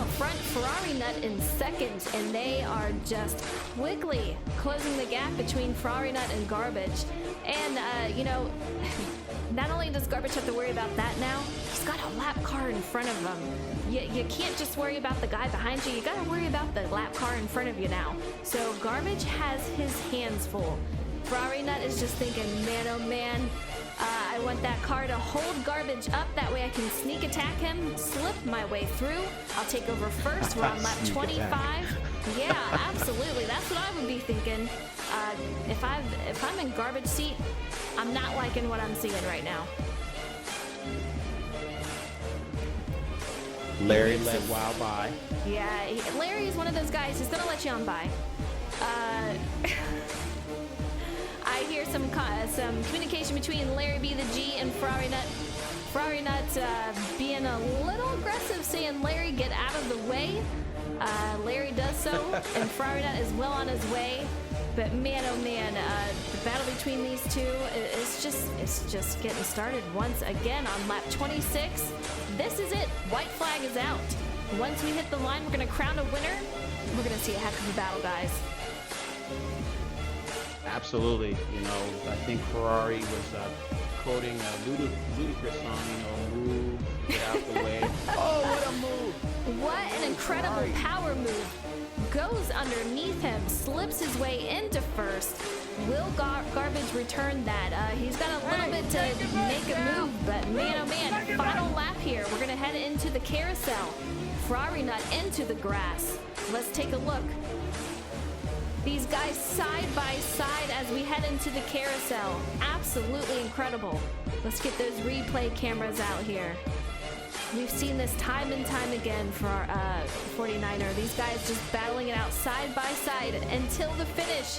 out front, Ferrari Nut in second, and they are just quickly closing the gap between Ferrari Nut and Garbage. And, not only does Garbage have to worry about that now, he's got a lap car in front of him. You can't just worry about the guy behind you, you gotta worry about the lap car in front of you now. So Garbage has his hands full. Ferrari Nut is just thinking, man oh man, I want that car to hold Garbage up, that way I can sneak attack him, slip my way through. I'll take over first, we're on lap 25. Yeah, absolutely, that's what I would be thinking. If I'm in Garbage seat, I'm not liking what I'm seeing right now. Larry led Wow by. Yeah, Larry is one of those guys who's gonna let you on by. I hear some communication between Larry B the G and Ferrari Nut. Ferrari Nut being a little aggressive, saying Larry get out of the way. Larry does so, and Ferrari Nut is well on his way. But man, oh man, the battle between these two is just getting started once again on lap 26. This is it. White flag is out. Once we hit the line, we're going to crown a winner. We're going to see a heck of a battle, guys. Absolutely. I think Ferrari was quoting a ludicrous song, move, get out the way. Oh, what a move. What an incredible power move. Goes underneath him, slips his way into first. Will Garbage return that? He's got a little bit to make a move, but man oh man, final lap here. We're gonna head into the carousel. Ferrari Nut into the grass. Let's take a look. These guys side by side as we head into the carousel. Absolutely incredible. Let's get those replay cameras out here. We've seen this time and time again for our 49er. These guys just battling it out side by side until the finish.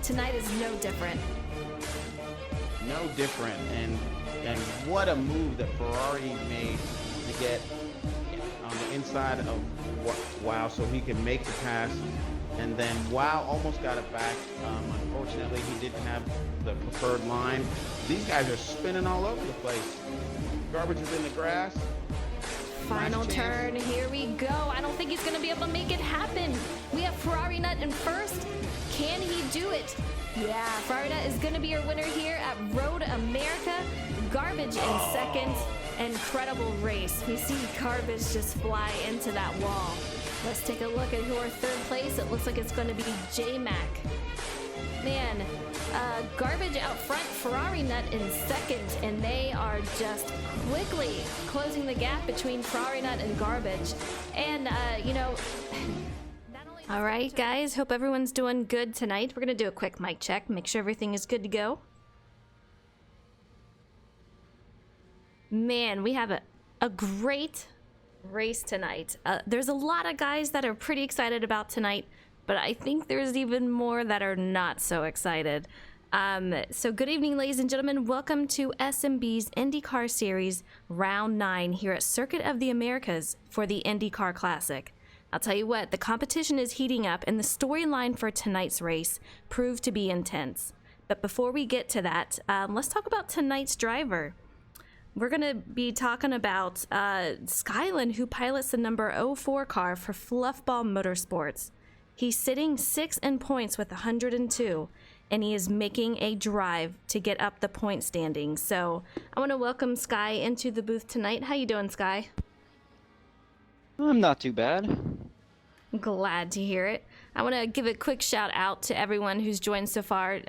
Tonight is no different. No different. And what a move that Ferrari made to get on the inside of Wow so he could make the pass. And then Wow almost got it back. Unfortunately, he didn't have the preferred line. These guys are spinning all over the place. Garbage is in the grass. Final turn, here we go. I don't think he's gonna be able to make it happen. We have Ferrari Nut in first. Can he do it? Yeah, Ferrari Nut is gonna be our winner here at Road America. Garbage in second. Incredible race. We see Garbage just fly into that wall. Let's take a look at who our third place. It looks like it's gonna be J-Mac. Man, Garbage out front, Ferrari Nut in second, and they are just quickly closing the gap between Ferrari Nut and Garbage. And, all right, guys, hope everyone's doing good tonight. We're going to do a quick mic check, make sure everything is good to go. Man, we have a great race tonight. There's a lot of guys that are pretty excited about tonight, but I think there's even more that are not so excited. So good evening, ladies and gentlemen. Welcome to SnB's IndyCar Series Round 9 here at Circuit of the Americas for the IndyCar Classic. I'll tell you what, the competition is heating up and the storyline for tonight's race proved to be intense. But before we get to that, let's talk about tonight's driver. We're going to be talking about Skylan, who pilots the number 04 car for Fluffball Motorsports. He's sitting 6th in points with 102, and he is making a drive to get up the point standing. So I want to welcome Sky into the booth tonight. How you doing, Sky? I'm not too bad. Glad to hear it. I want to give a quick shout out to everyone who's joined so far.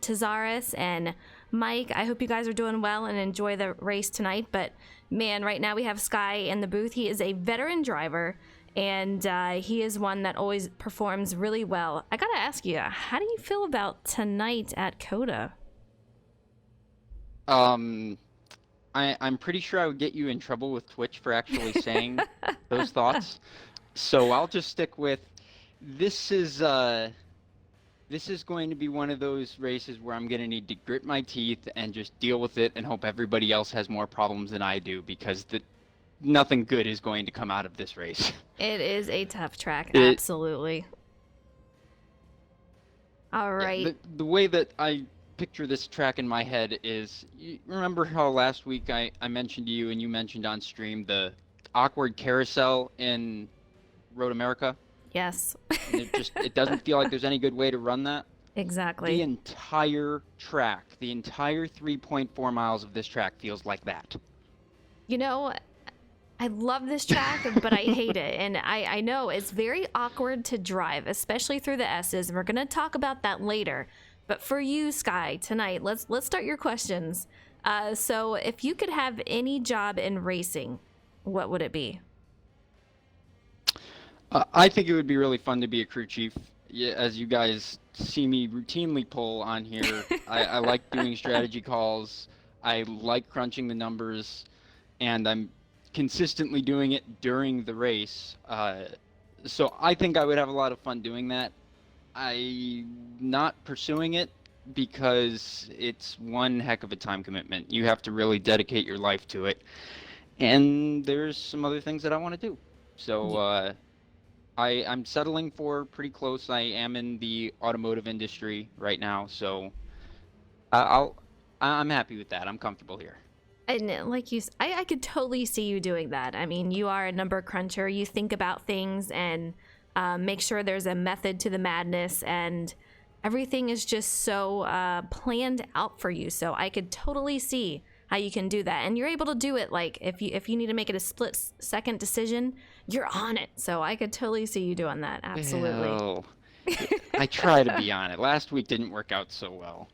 Tazaris and Mike, I hope you guys are doing well and enjoy the race tonight. But man, right now we have Sky in the booth. He is a veteran driver, and he is one that always performs really well. I gotta ask you, how do you feel about tonight at COTA? I'm pretty sure I would get you in trouble with Twitch for actually saying those thoughts. So I'll just stick with this is going to be one of those races where I'm going to need to grit my teeth and just deal with it and hope everybody else has more problems than I do, because nothing good is going to come out of this race. It is a tough track, absolutely. All right. Yeah, the way that I picture this track in my head is, you remember how last week I mentioned to you and you mentioned on stream the awkward carousel in Road America. Yes. And it doesn't feel like there's any good way to run that. Exactly. The entire track, the entire 3.4 miles of this track feels like that. You know, I love this track, but I hate it. And I know it's very awkward to drive, especially through the S's. And we're going to talk about that later. But for you, Sky, tonight, let's start your questions. So if you could have any job in racing, what would it be? I think it would be really fun to be a crew chief. Yeah, as you guys see me routinely pull on here, I like doing strategy calls. I like crunching the numbers, and I'm consistently doing it during the race. So I think I would have a lot of fun doing that. I'm not pursuing it because it's one heck of a time commitment. You have to really dedicate your life to it. And there's some other things that I want to do. So I'm settling for pretty close. I am in the automotive industry right now, so I'm happy with that. I'm comfortable here. And like I could totally see you doing that. I mean, you are a number cruncher. You think about things and make sure there's a method to the madness, and everything is just so planned out for you. So I could totally see how you can do that, and you're able to do it. Like if you need to make it a split second decision, you're on it. So I could totally see you doing that. Absolutely. Well, I try to be on it. Last week didn't work out so well.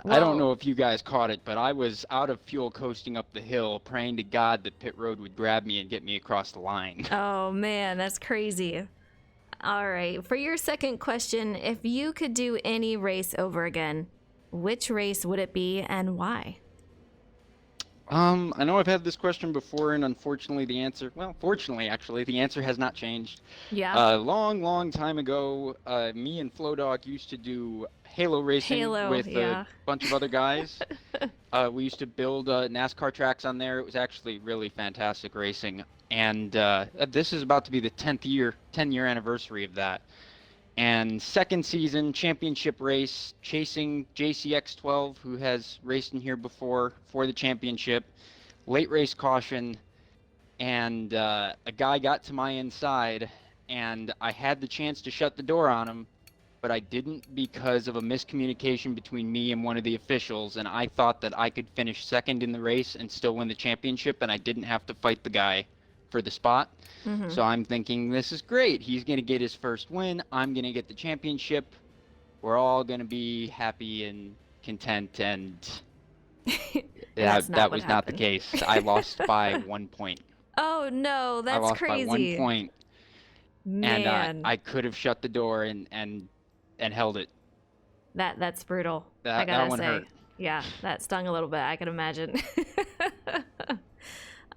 I don't know if you guys caught it, but I was out of fuel coasting up the hill, praying to God that pit road would grab me and get me across the line. Oh man, that's crazy. All right, for your second question, if you could do any race over again, which race would it be and why? I know I've had this question before, and unfortunately fortunately actually, the answer has not changed. Yeah. Long time ago, me and Flowdog used to do Halo racing with a bunch of other guys. We used to build NASCAR tracks on there. It was actually really fantastic racing. And this is about to be the 10-year anniversary of that. And second season, championship race, chasing JCX12, who has raced in here before, for the championship. Late race caution, and a guy got to my inside, and I had the chance to shut the door on him, but I didn't because of a miscommunication between me and one of the officials, and I thought that I could finish second in the race and still win the championship, and I didn't have to fight the guy for the spot. Mm-hmm. So I'm thinking, this is great. He's going to get his first win. I'm going to get the championship. We're all going to be happy and content, and that was not the case. I lost by 1 point. Oh, no, that's crazy. I lost by 1 point. Man. And I could have shut the door and held it. That's brutal. I gotta that one say. Hurt. Yeah, that stung a little bit, I can imagine.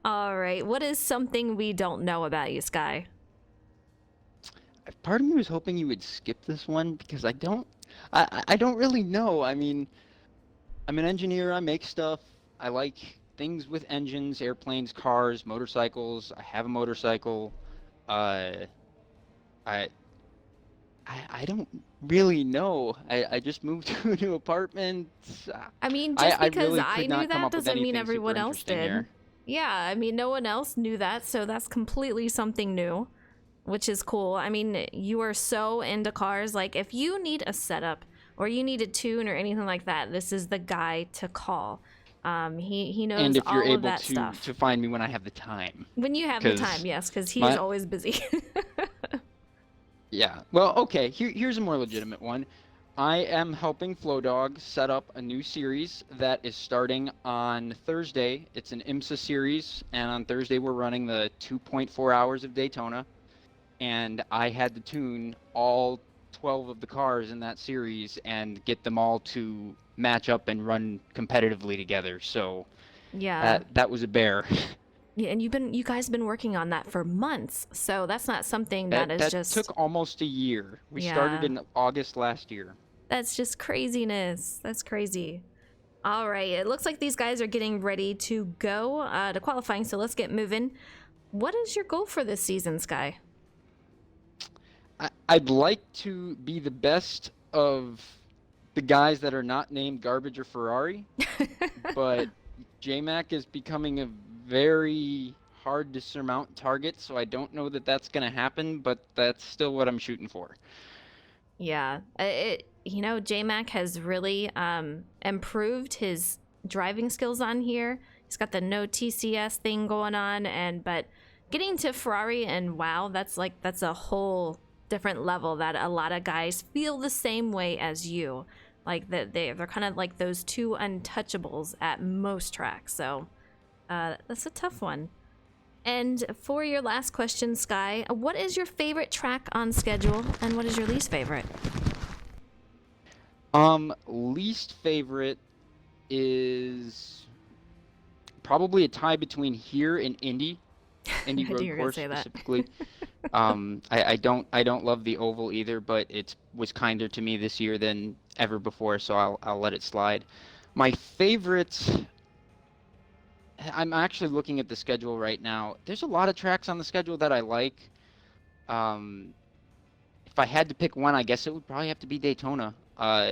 All right, what is something we don't know about you, Sky? Part of me was hoping you would skip this one because I don't really know. I mean, I'm an engineer. I make stuff. I like things with engines, airplanes, cars, motorcycles. I have a motorcycle. I don't really know. I just moved to a new apartment. I mean, just because really I knew that doesn't mean everyone else did. Here. Yeah, I mean, no one else knew that, so that's completely something new, which is cool. I mean, you are so into cars. Like, if you need a setup or you need a tune or anything like that, this is the guy to call. He knows all of that stuff. And if you're able to find me when I have the time. When you have the time, yes, because he's always busy. Yeah. Well, okay. Here's a more legitimate one. I am helping Flowdog set up a new series that is starting on Thursday. It's an IMSA series, and on Thursday we're running the 2.4 hours of Daytona. And I had to tune all 12 of the cars in that series and get them all to match up and run competitively together. So yeah, that was a bear. Yeah, and you guys have been working on that for months, so that's not something that took almost a year. We started in August last year. That's just craziness. That's crazy. All right, it looks like these guys are getting ready to go to qualifying, so let's get moving. What is your goal for this season, Sky? I'd like to be the best of the guys that are not named Garbage or Ferrari, but J-Mac is becoming a very hard to surmount targets, so I don't know that that's going to happen, but that's still what I'm shooting for. Yeah, J-Mac has really improved his driving skills on here. He's got the no TCS thing going on, but getting to Ferrari and wow, that's a whole different level that a lot of guys feel the same way as you. Like that they're kind of like those two untouchables at most tracks. So that's a tough one. And for your last question, Sky, what is your favorite track on schedule and what is your least favorite? Least favorite is probably a tie between here and Indy road course specifically. I don't love the oval either, but it was kinder to me this year than ever before, so I'll let it slide. My favorites, I'm actually looking at the schedule right now. There's a lot of tracks on the schedule that I like. If I had to pick one, I guess it would probably have to be Daytona,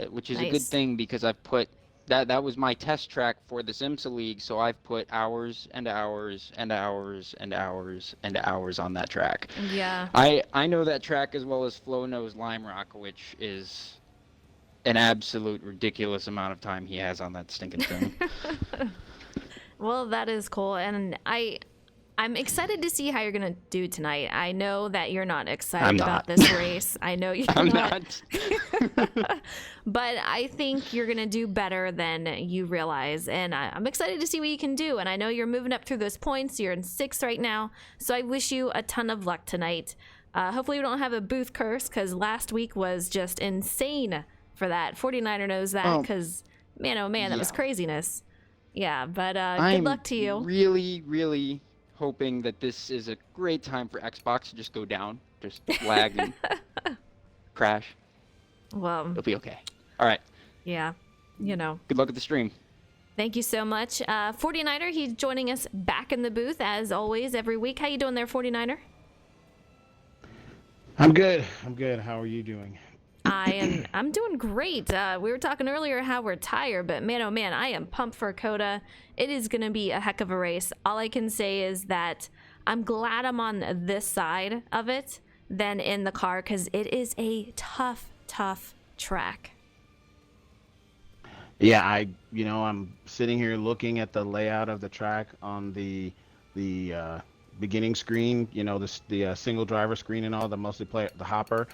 which is a good thing because I've put that was my test track for the SIMSA League, so I've put hours and hours and hours and hours and hours on that track. Yeah. I know that track as well as Flo knows Lime Rock, which is an absolute ridiculous amount of time he has on that stinking thing. Well, that is cool, and I'm excited to see how you're gonna do tonight. I know that you're not excited about this race. I know you're not. But I think you're gonna do better than you realize, and I'm excited to see what you can do. And I know you're moving up through those points. You're in 6th right now, so I wish you a ton of luck tonight. Hopefully, we don't have a booth curse because last week was just insane for that. 49er knows that because man, oh man, that was craziness. Yeah, but good luck to you. Really, really hoping that this is a great time for Xbox to just go down, just lag and crash. Well, it'll be okay. All right. Yeah, Good luck at the stream. Thank you so much. 49er, he's joining us back in the booth as always every week. How you doing there, 49er? I'm good. How are you doing? I'm doing great. We were talking earlier how we're tired, but man, oh man, I am pumped for COTA. It is going to be a heck of a race. All I can say is that I'm glad I'm on this side of it than in the car because it is a tough track. Yeah, I'm sitting here looking at the layout of the track on the beginning screen, the single driver screen and all, the multiplayer, the hopper.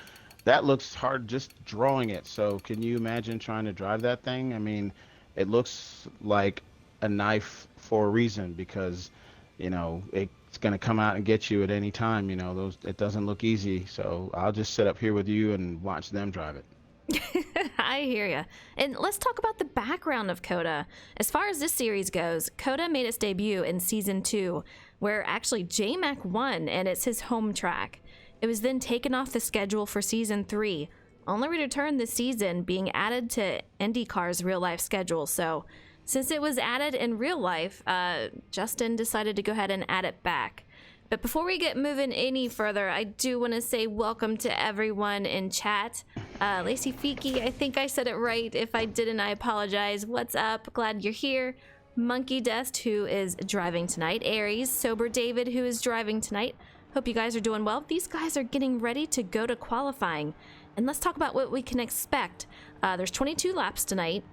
That looks hard just drawing it. So can you imagine trying to drive that thing? I mean, it looks like a knife for a reason because, it's going to come out and get you at any time. It doesn't look easy. So I'll just sit up here with you and watch them drive it. I hear you. And let's talk about the background of COTA. As far as this series goes, COTA made its debut in Season 2, where actually J-Mac won, and it's his home track. It was then taken off the schedule for Season 3, only returned this season being added to IndyCar's real-life schedule. So since it was added in real life, Justin decided to go ahead and add it back. But before we get moving any further, I do want to say welcome to everyone in chat. Lacey Fiki, I think I said it right. If I didn't, I apologize. What's up? Glad you're here. Monkey Dust, who is driving tonight. Aries, Sober David, who is driving tonight. Hope you guys are doing well. These guys are getting ready to go to qualifying. And let's talk about what we can expect. There's 22 laps tonight.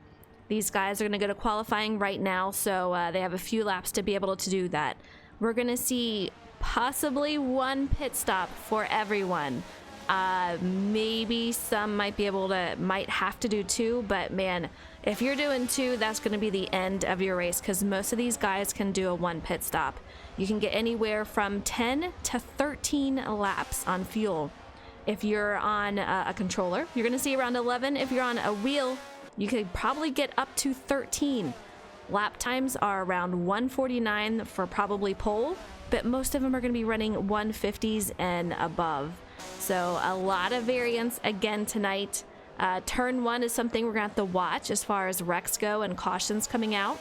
These guys are going to go to qualifying right now, so they have a few laps to be able to do that. We're going to see possibly one pit stop for everyone. Maybe some might have to do 2, but man, if you're doing 2, that's going to be the end of your race because most of these guys can do a 1 pit stop. You can get anywhere from 10 to 13 laps on fuel. If you're on a controller, you're going to see around 11. If you're on a wheel, you could probably get up to 13. Lap times are around 149 for probably pole, but most of them are going to be running 150s and above. So a lot of variance again tonight. Turn 1 is something we're going to have to watch as far as wrecks go and cautions coming out.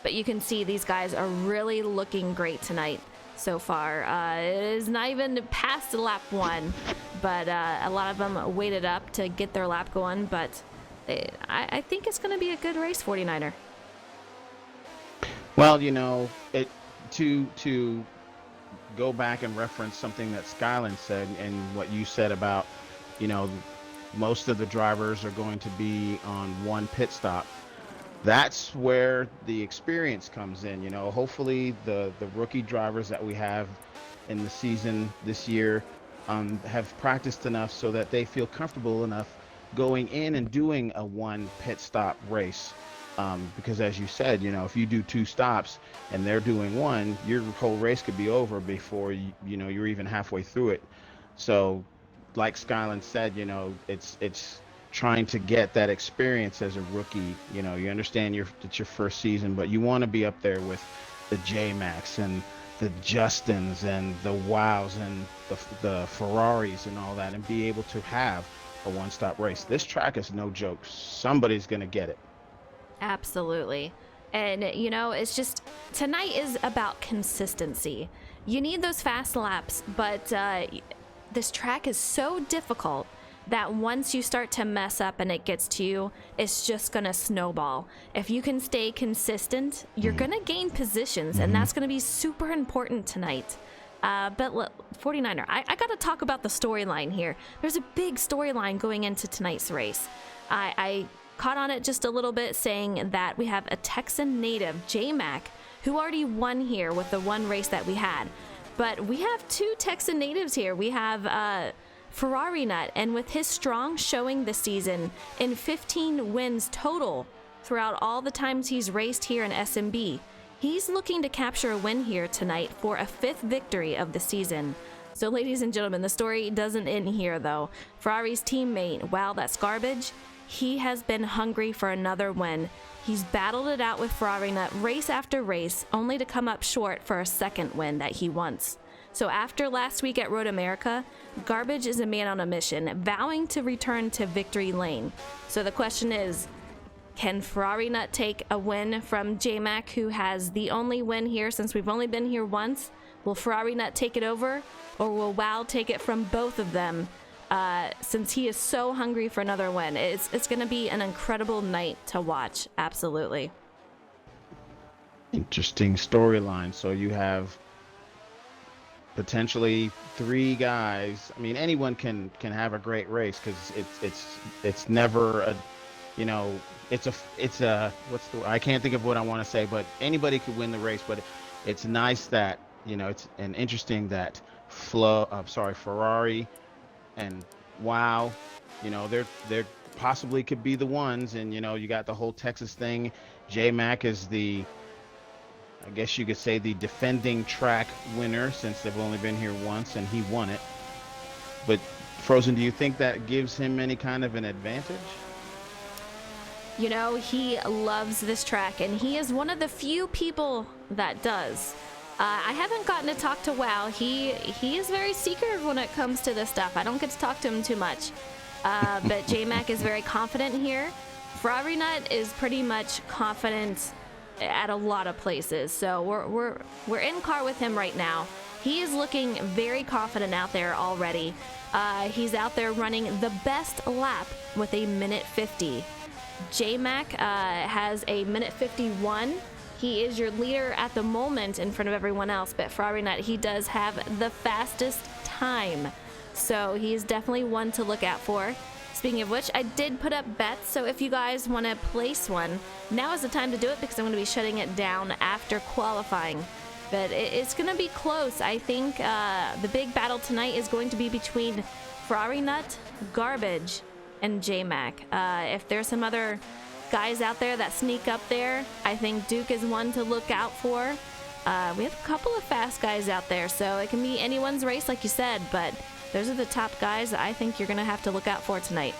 But you can see these guys are really looking great tonight so far. It is not even past lap 1, but a lot of them waited up to get their lap going. But I think it's going to be a good race, 49er. Well, to go back and reference something that Skyland said and what you said about, you know, most of the drivers are going to be on one pit stop. That's where the experience comes in. You know, hopefully the rookie drivers that we have in the season this year have practiced enough so that they feel comfortable enough going in and doing a one pit stop race. Because as you said, you know, if you do two stops and they're doing one, your whole race could be over before you know you're even halfway through it. So, like Skyland said, you know, it's trying to get that experience as a rookie. You know, you understand it's your first season, but you want to be up there with the J Max and the Justins and the Wows and the Ferraris and all that, and be able to have a one-stop race. This track is no joke. Somebody's gonna get it. Absolutely. And, you know, it's just tonight is about consistency. You need those fast laps, but this track is so difficult that once you start to mess up and it gets to you, it's just going to snowball. If you can stay consistent, you're going to gain positions, and that's going to be super important tonight. But 49er, I got to talk about the storyline here. There's a big storyline going into tonight's race. I caught on it just a little bit, saying that we have a Texan native, J-Mac, who already won here with the one race that we had. But we have two Texan natives here. We have Ferrari Nut, and with his strong showing this season in 15 wins total throughout all the times he's raced here in SnB, he's looking to capture a win here tonight for a 5th victory of the season. So ladies and gentlemen, the story doesn't end here though. Ferrari's teammate, wow, that's garbage. He has been hungry for another win. He's battled it out with Ferrari Nut race after race, only to come up short for a second win that he wants. So after last week at Road America, Garbage is a man on a mission, vowing to return to victory lane. So the question is, can Ferrari Nut take a win from J-Mac, who has the only win here since we've only been here once? Will Ferrari Nut take it over, or will Wow take it from both of them? Since he is so hungry for another win. It's going to be an incredible night to watch. Absolutely. Interesting storyline. So you have potentially 3 guys. I mean, anyone can have a great race, because it's never a, you know, it's a what's the, I can't think of what I want to say, but anybody could win the race. But it's nice that, you know, it's an interesting that Ferrari and Wow, you know, they're possibly could be the ones. And, you know, you got the whole Texas thing. J-Mac is the, I guess you could say, the defending track winner, since they've only been here once and he won it. But Frozen, do you think that gives him any kind of an advantage? You know, he loves this track, and he is one of the few people that does. I haven't gotten to talk to Wow. He is very secretive when it comes to this stuff. I don't get to talk to him too much. But J-Mac is very confident here. Ferrari Nut is pretty much confident at a lot of places. So we're in car with him right now. He is looking very confident out there already. He's out there running the best lap with a minute 50. J-Mac has a minute 51. He is your leader at the moment in front of everyone else, but Ferrari Nut, he does have the fastest time. So he's definitely one to look out for. Speaking of which, I did put up bets, so if you guys want to place one, now is the time to do it, because I'm going to be shutting it down after qualifying. But it's going to be close. I think the big battle tonight is going to be between Ferrari Nut, Garbage, and J-Mac. If there's some other guys out there that sneak up there, I think Duke is one to look out for. We have a couple of fast guys out there, so it can be anyone's race, like you said, but those are the top guys that I think you're going to have to look out for tonight.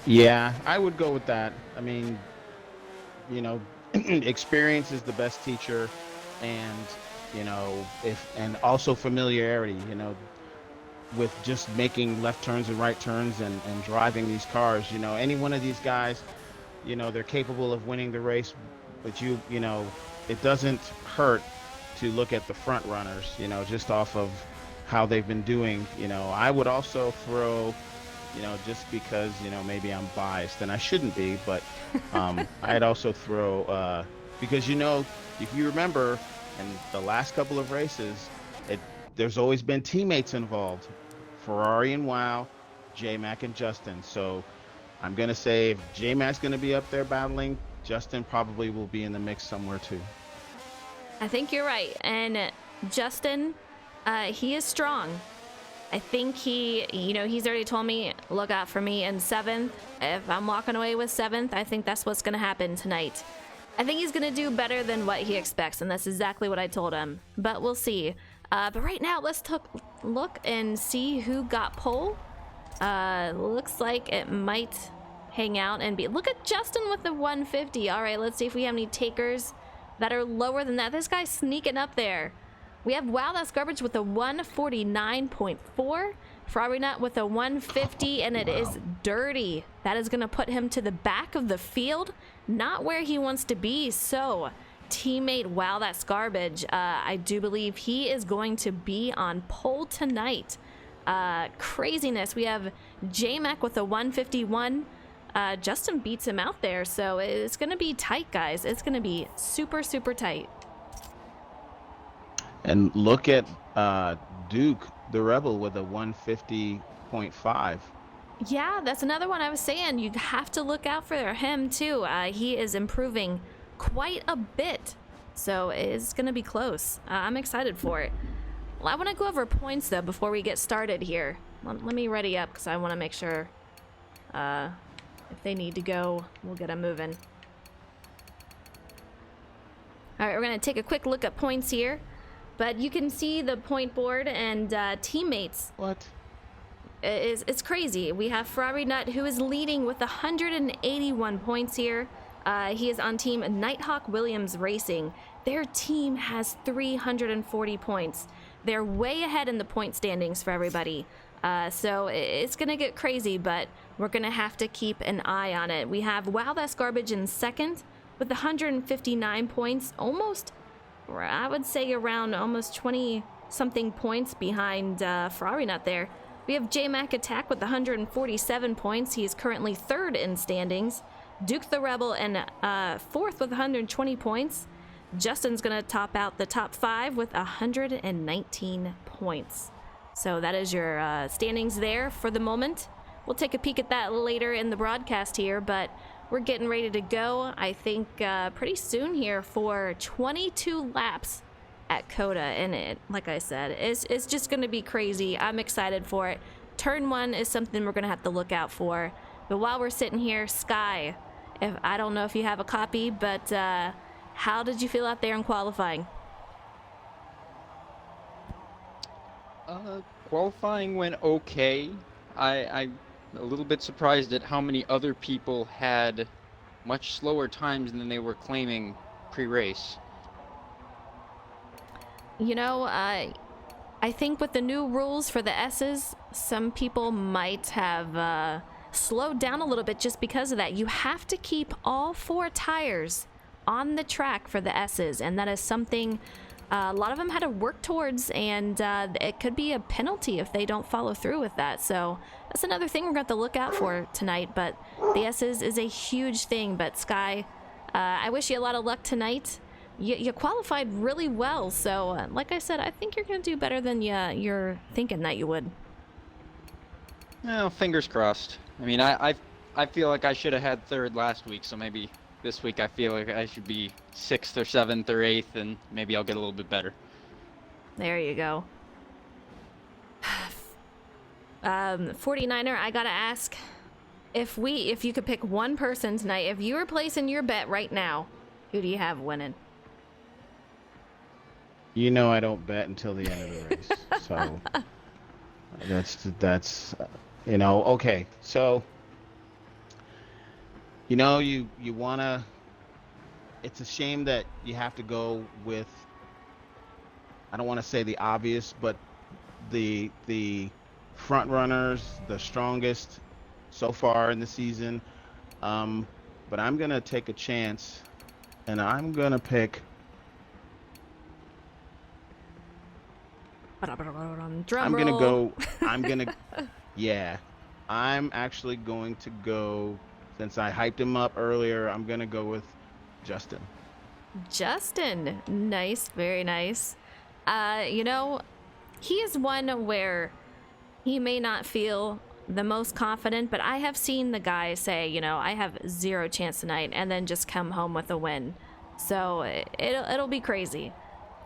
Yeah, I would go with that. I mean, you know, experience is the best teacher, and, you know, and also familiarity, you know, with just making left turns and right turns and driving these cars. You know, any one of these guys, you know, they're capable of winning the race, but you know, it doesn't hurt to look at the front runners, you know, just off of how they've been doing. You know, I would also throw, you know, just because, you know, maybe I'm biased and I shouldn't be, but I'd also throw Because if you remember in the last couple of races, it there's always been teammates involved. Ferrari and Wow, J-Mac and Justin. So I'm gonna say if J-Mac's gonna be up there battling, Justin probably will be in the mix somewhere too. I think you're right. And Justin, he is strong. I think he's already told me, look out for me in 7th. If I'm walking away with 7th, I think that's what's going to happen tonight. I think he's going to do better than what he expects, and that's exactly what I told him. But we'll see. But right now, let's look and see who got pole. Looks like it might hang out and be... Look at Justin with the 150. All right, let's see if we have any takers that are lower than that. This guy's sneaking up there. We have Wow, That's Garbage with a 149.4. Ferrari Nut with a 150, and it is dirty. That is going to put him to the back of the field, not where he wants to be. So, teammate Wow, That's Garbage, I do believe he is going to be on pole tonight. Craziness. We have J-Mac with a 151. Justin beats him out there, so it's going to be tight, guys. It's going to be super, super tight. And look at Duke, the Rebel, with a 150.5. Yeah, that's another one I was saying. You have to look out for him, too. He is improving quite a bit, so it's going to be close. I'm excited for it. Well, I want to go over points, though, before we get started here. Let me ready up, because I want to make sure if they need to go, we'll get them moving. All right, we're going to take a quick look at points here. But you can see the point board and teammates. What? It's crazy. We have Ferrari Nut, who is leading with 181 points here. He is on team Nighthawk Williams Racing. Their team has 340 points. They're way ahead in the point standings for everybody. So it's going to get crazy, but we're going to have to keep an eye on it. We have Wow, That's Garbage in 2nd with 159 points, almost... I would say around almost 20-something points behind Ferrari Nut there. We have J-Mac Attack with 147 points. He is currently 3rd in standings. Duke the Rebel in 4th with 120 points. Justin's going to top out the top 5 with 119 points. So that is your standings there for the moment. We'll take a peek at that later in the broadcast here, but... We're getting ready to go, I think, pretty soon here for 22 laps at COTA. And it, like I said, it's just going to be crazy. I'm excited for it. Turn 1 is something we're going to have to look out for. But while we're sitting here, Sky, I don't know if you have a copy, but how did you feel out there in qualifying? Qualifying went okay. I'm a little bit surprised at how many other people had much slower times than they were claiming pre-race. You know, I think with the new rules for the S's, some people might have slowed down a little bit just because of that. You have to keep all 4 tires on the track for the S's, and that is something a lot of them had to work towards, and it could be a penalty if they don't follow through with that. So that's another thing we're going to have to look out for tonight. But the S's is a huge thing. But Sky, I wish you a lot of luck tonight. You qualified really well. So like I said, I think you're going to do better than you're thinking that you would. Well, fingers crossed. I mean, I feel like I should have had 3rd last week, so maybe this week I feel like I should be 6th or 7th or 8th, and maybe I'll get a little bit better. There you go. 49er, I gotta ask, if you could pick one person tonight, if you were placing your bet right now, who do you have winning? You know I don't bet until the end of the race, so that's okay. So you wanna. It's a shame that you have to go with. I don't want to say the obvious, but the front runners, the strongest so far in the season. But I'm gonna take a chance, and I'm gonna pick. I'm actually going to go, since I hyped him up earlier, I'm going to go with Justin. Justin. Nice, very nice. You know, he is one where he may not feel the most confident, but I have seen the guy say, you know, I have zero chance tonight, and then just come home with a win. So it'll be crazy.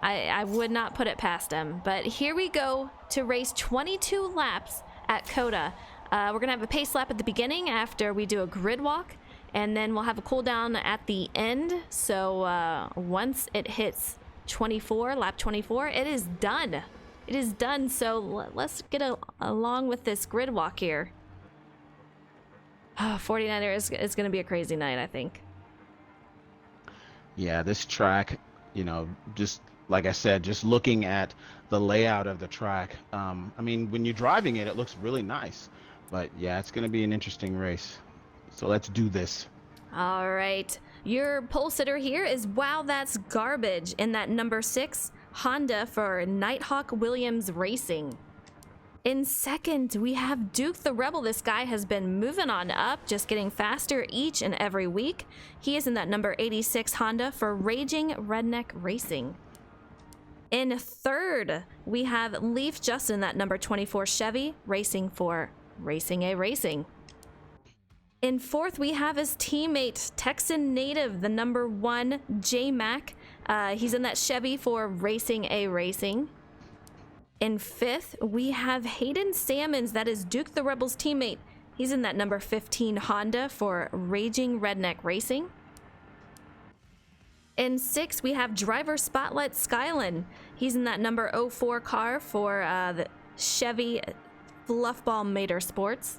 I would not put it past him. But here we go to race 22 laps at COTA. We're going to have a pace lap at the beginning after we do a grid walk, and then we'll have a cool down at the end. So once it hits 24, lap 24, it is done. It is done. So let's get along with this grid walk here. 49er is going to be a crazy night, I think. Yeah, this track, you know, just like I said, just looking at the layout of the track, I mean, when you're driving it, it looks really nice. But yeah, it's going to be an interesting race. So let's do this. All right. Your pole sitter here is Wow That's Garbage in that number 6 Honda for Nighthawk Williams Racing. In second, we have Duke the Rebel. This guy has been moving on up, just getting faster each and every week. He is in that number 86 Honda for Raging Redneck Racing. In third, we have Leaf Justin, that number 24 Chevy, racing for Racing A Racing. In fourth, we have his teammate, Texan native, the number 1 J-Mac. He's in that Chevy for Racing A Racing. In fifth, we have Hayden Salmons, that is Duke the Rebel's teammate. He's in that number 15 Honda for Raging Redneck Racing. In sixth, we have driver Spotlight Skylan. He's in that number 04 car for the Chevy Fluffball Motorsports.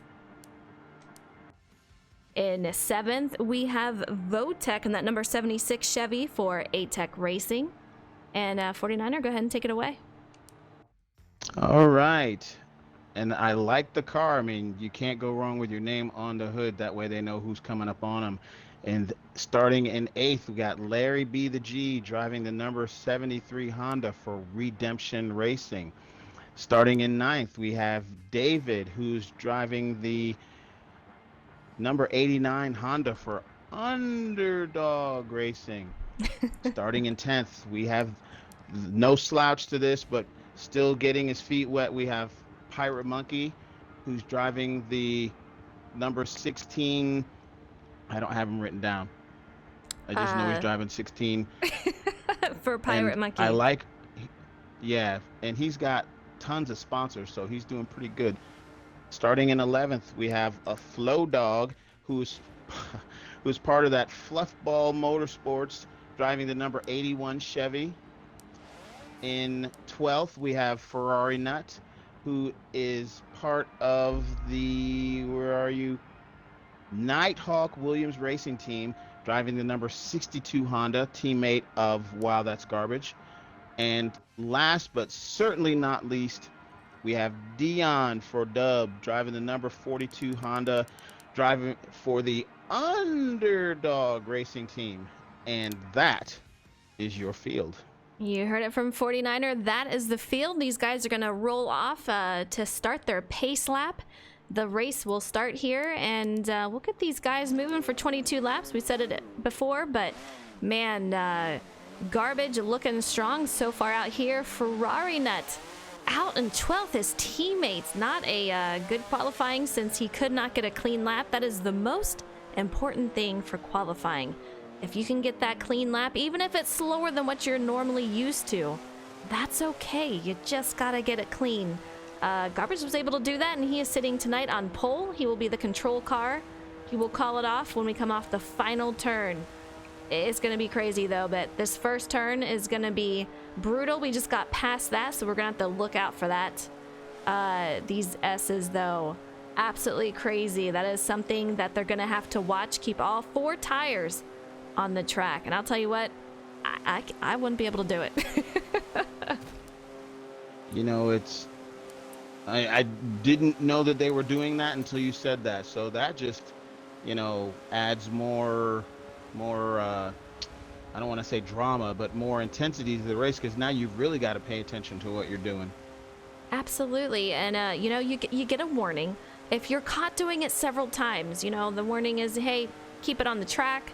In seventh, we have Votech in that number 76 Chevy for ATEC Racing. And 49er, go ahead and take it away. All right. And I like the car. I mean, you can't go wrong with your name on the hood. That way they know who's coming up on them. And starting in eighth, we got Larry B. the G driving the number 73 Honda for Redemption Racing. Starting in ninth, we have David, who's driving the number 89 Honda for Underdog Racing. Starting in 10th, we have no slouch to this, but still getting his feet wet. We have Pirate Monkey, who's driving the number 16. I don't have him written down. I just know he's driving 16. For Pirate Monkey. I like, yeah, and he's got tons of sponsors, so he's doing pretty good. Starting in 11th, we have a Flow Dog, who's part of that Fluffball Motorsports, driving the number 81 Chevy. In 12th, we have Ferrari Nut, who is part of the, where are you? Nighthawk Williams Racing Team, driving the number 62 Honda, teammate of Wow That's Garbage. And last but certainly not least, we have Dion for Dub, driving the number 42 Honda, driving for the Underdog Racing Team. And that is your field. You heard it from 49er. That is the field. These guys are going to roll off to start their pace lap. The race will start here, and we'll get these guys moving for 22 laps. We said it before, but man, Garbage looking strong so far out here. Ferrari Nut out in 12th. His teammates, not a good qualifying since he could not get a clean lap. That is the most important thing for qualifying. If you can get that clean lap, even if it's slower than what you're normally used to, that's okay. You just gotta get it clean. Garbage was able to do that, and he is sitting tonight on pole. He will be the control car. He will call it off when we come off the final turn. It's going to be crazy, though, but this first turn is going to be brutal. We just got past that, so we're going to have to look out for that. These S's, though, absolutely crazy. That is something that they're going to have to watch. Keep all 4 tires on the track. And I'll tell you what, I wouldn't be able to do it. You know, I didn't know that they were doing that until you said that. So that just, you know, adds more I don't want to say drama, but more intensity to the race, because now you've really got to pay attention to what you're doing. Absolutely. And, you know, you get a warning. If you're caught doing it several times, you know, the warning is, hey, keep it on the track.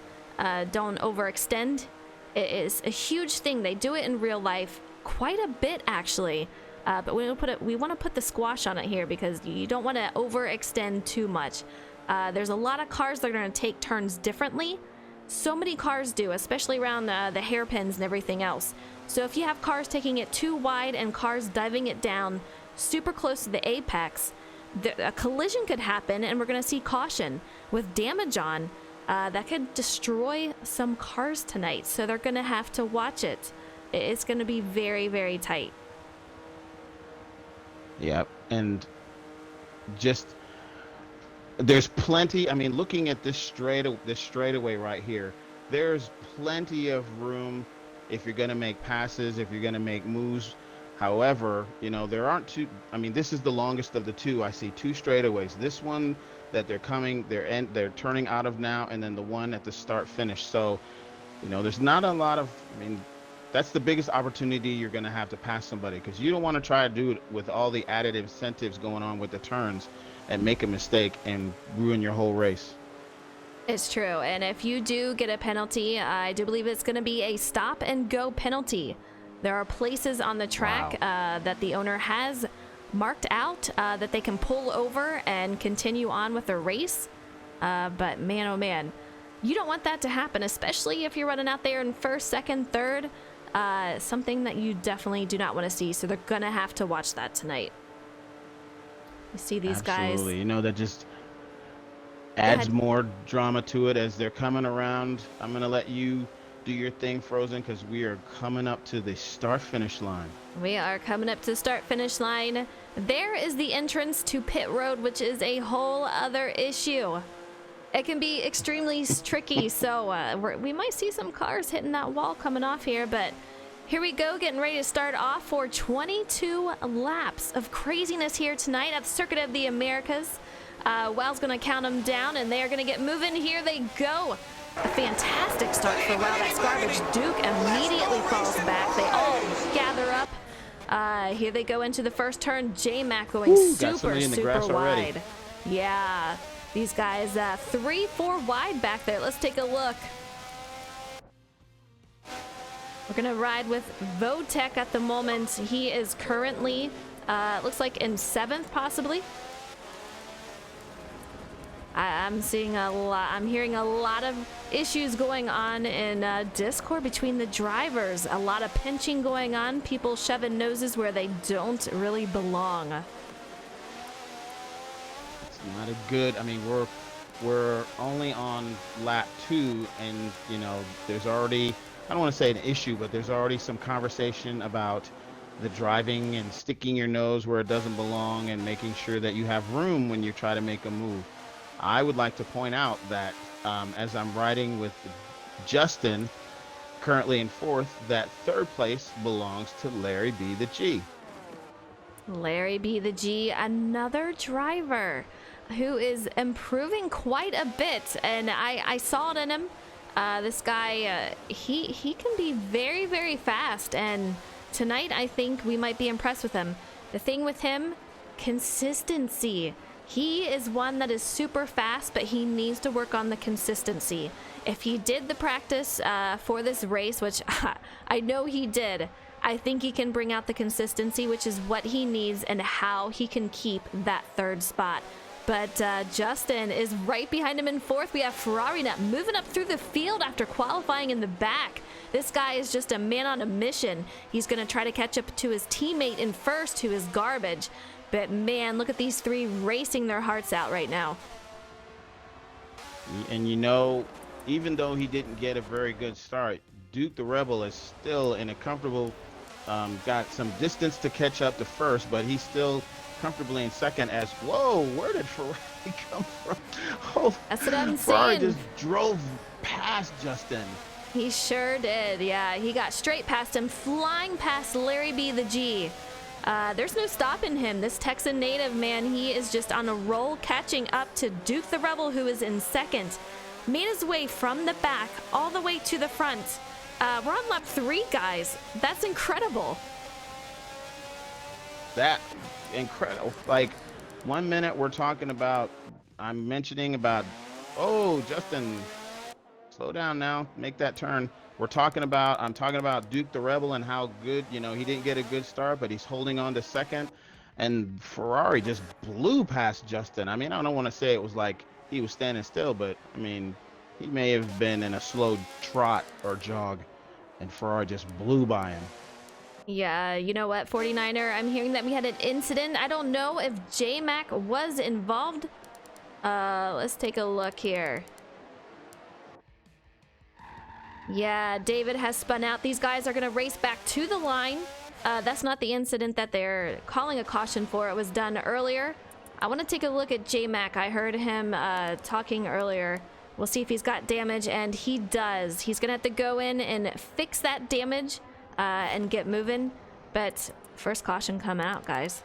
Don't overextend. It is a huge thing. They do it in real life quite a bit, actually. But we want to put the squash on it here because you don't want to overextend too much. There's a lot of cars that are going to take turns differently. So many cars do, especially around the hairpins and everything else. So if you have cars taking it too wide and cars diving it down super close to the apex, a collision could happen and we're going to see caution with damage on. That could destroy some cars tonight, so they're going to have to watch it. It's going to be very, very tight. Yep, and just there's plenty. I mean, looking at this straightaway right here, there's plenty of room if you're going to make passes, if you're going to make moves. However, you know, there aren't two. I mean, this is the longest of the two. I see two straightaways. This one that they're turning out of now, and then the one at the start finish. So, you know, there's not a lot of. I mean, that's the biggest opportunity you're going to have to pass somebody, because you don't want to try to do it with all the added incentives going on with the turns and make a mistake and ruin your whole race. It's true. And if you do get a penalty, I do believe it's going to be a stop and go penalty. There are places on the track that the owner has marked out that they can pull over and continue on with their race. But man, oh man, you don't want that to happen, especially if you're running out there in first, second, third. Something that you definitely do not want to see. So they're going to have to watch that tonight. You see these guys. Absolutely. You know, that just adds more drama to it as they're coming around. I'm going to let you do your thing, Frozen, because we are coming up to the start-finish line. We are coming up to the start-finish line. There is the entrance to pit road, which is a whole other issue. It can be extremely tricky, so we might see some cars hitting that wall coming off here, but here we go, getting ready to start off for 22 laps of craziness here tonight at the Circuit of the Americas. Wow's going to count them down, and they are going to get moving. Here they go. A fantastic start for Wow. That's garbage. Duke immediately falls back. They all gather up. Here they go into the first turn. J-Mac going super wide. Yeah, these guys 3-4 wide back there. Let's take a look. We're going to ride with Votek at the moment. He is currently, looks like in 7th possibly. I'm seeing a lot. I'm hearing a lot of issues going on in Discord between the drivers. A lot of pinching going on. People shoving noses where they don't really belong. It's not a good. I mean, we're only on lap 2, and you know, there's already. I don't want to say an issue, but there's already some conversation about the driving and sticking your nose where it doesn't belong and making sure that you have room when you try to make a move. I would like to point out that as I'm riding with Justin, currently in 4th, that 3rd place belongs to Larry B. the G. Larry B. the G, another driver who is improving quite a bit, and I saw it in him. This guy, he can be very, very fast, and tonight I think we might be impressed with him. The thing with him, consistency. He is one that is super fast, but he needs to work on the consistency. If he did the practice for this race, which I know he did, I think he can bring out the consistency, which is what he needs and how he can keep that 3rd spot. But Justin is right behind him in 4th. We have Ferrari Nut moving up through the field after qualifying in the back. This guy is just a man on a mission. He's going to try to catch up to his teammate in 1st, who is garbage. But man, look at these 3 racing their hearts out right now. And you know, even though he didn't get a very good start, Duke the Rebel is still in a comfortable, got some distance to catch up to 1st, but he's still comfortably in 2nd as, whoa, where did Ferrari come from? Oh, that's what I'm Ferrari saying. just drove past Justin. He sure did, yeah. He got straight past him, flying past Larry B. the G. There's no stopping him. This Texan native, man, he is just on a roll, catching up to Duke the Rebel, who is in 2nd. Made his way from the back all the way to the front. We're on lap 3, guys. That's incredible. That incredible. Like, 1 minute we're talking about, I'm mentioning about, oh, Justin, slow down now, make that turn. I'm talking about Duke the Rebel and how good, he didn't get a good start, but he's holding on to second. And Ferrari just blew past Justin. I mean, I don't want to say it was like he was standing still, but I mean, he may have been in a slow trot or jog, and Ferrari just blew by him. Yeah, you know what, 49er, I'm hearing that we had an incident. I don't know if J-Mac was involved. Let's take a look here. Yeah, David has spun out. These guys are going to race back to the line. That's not the incident that they're calling a caution for. It was done earlier. I want to take a look at J-Mac. I heard him talking earlier. We'll see if he's got damage, and he does. He's going to have to go in and fix that damage and get moving. But first caution come out, guys.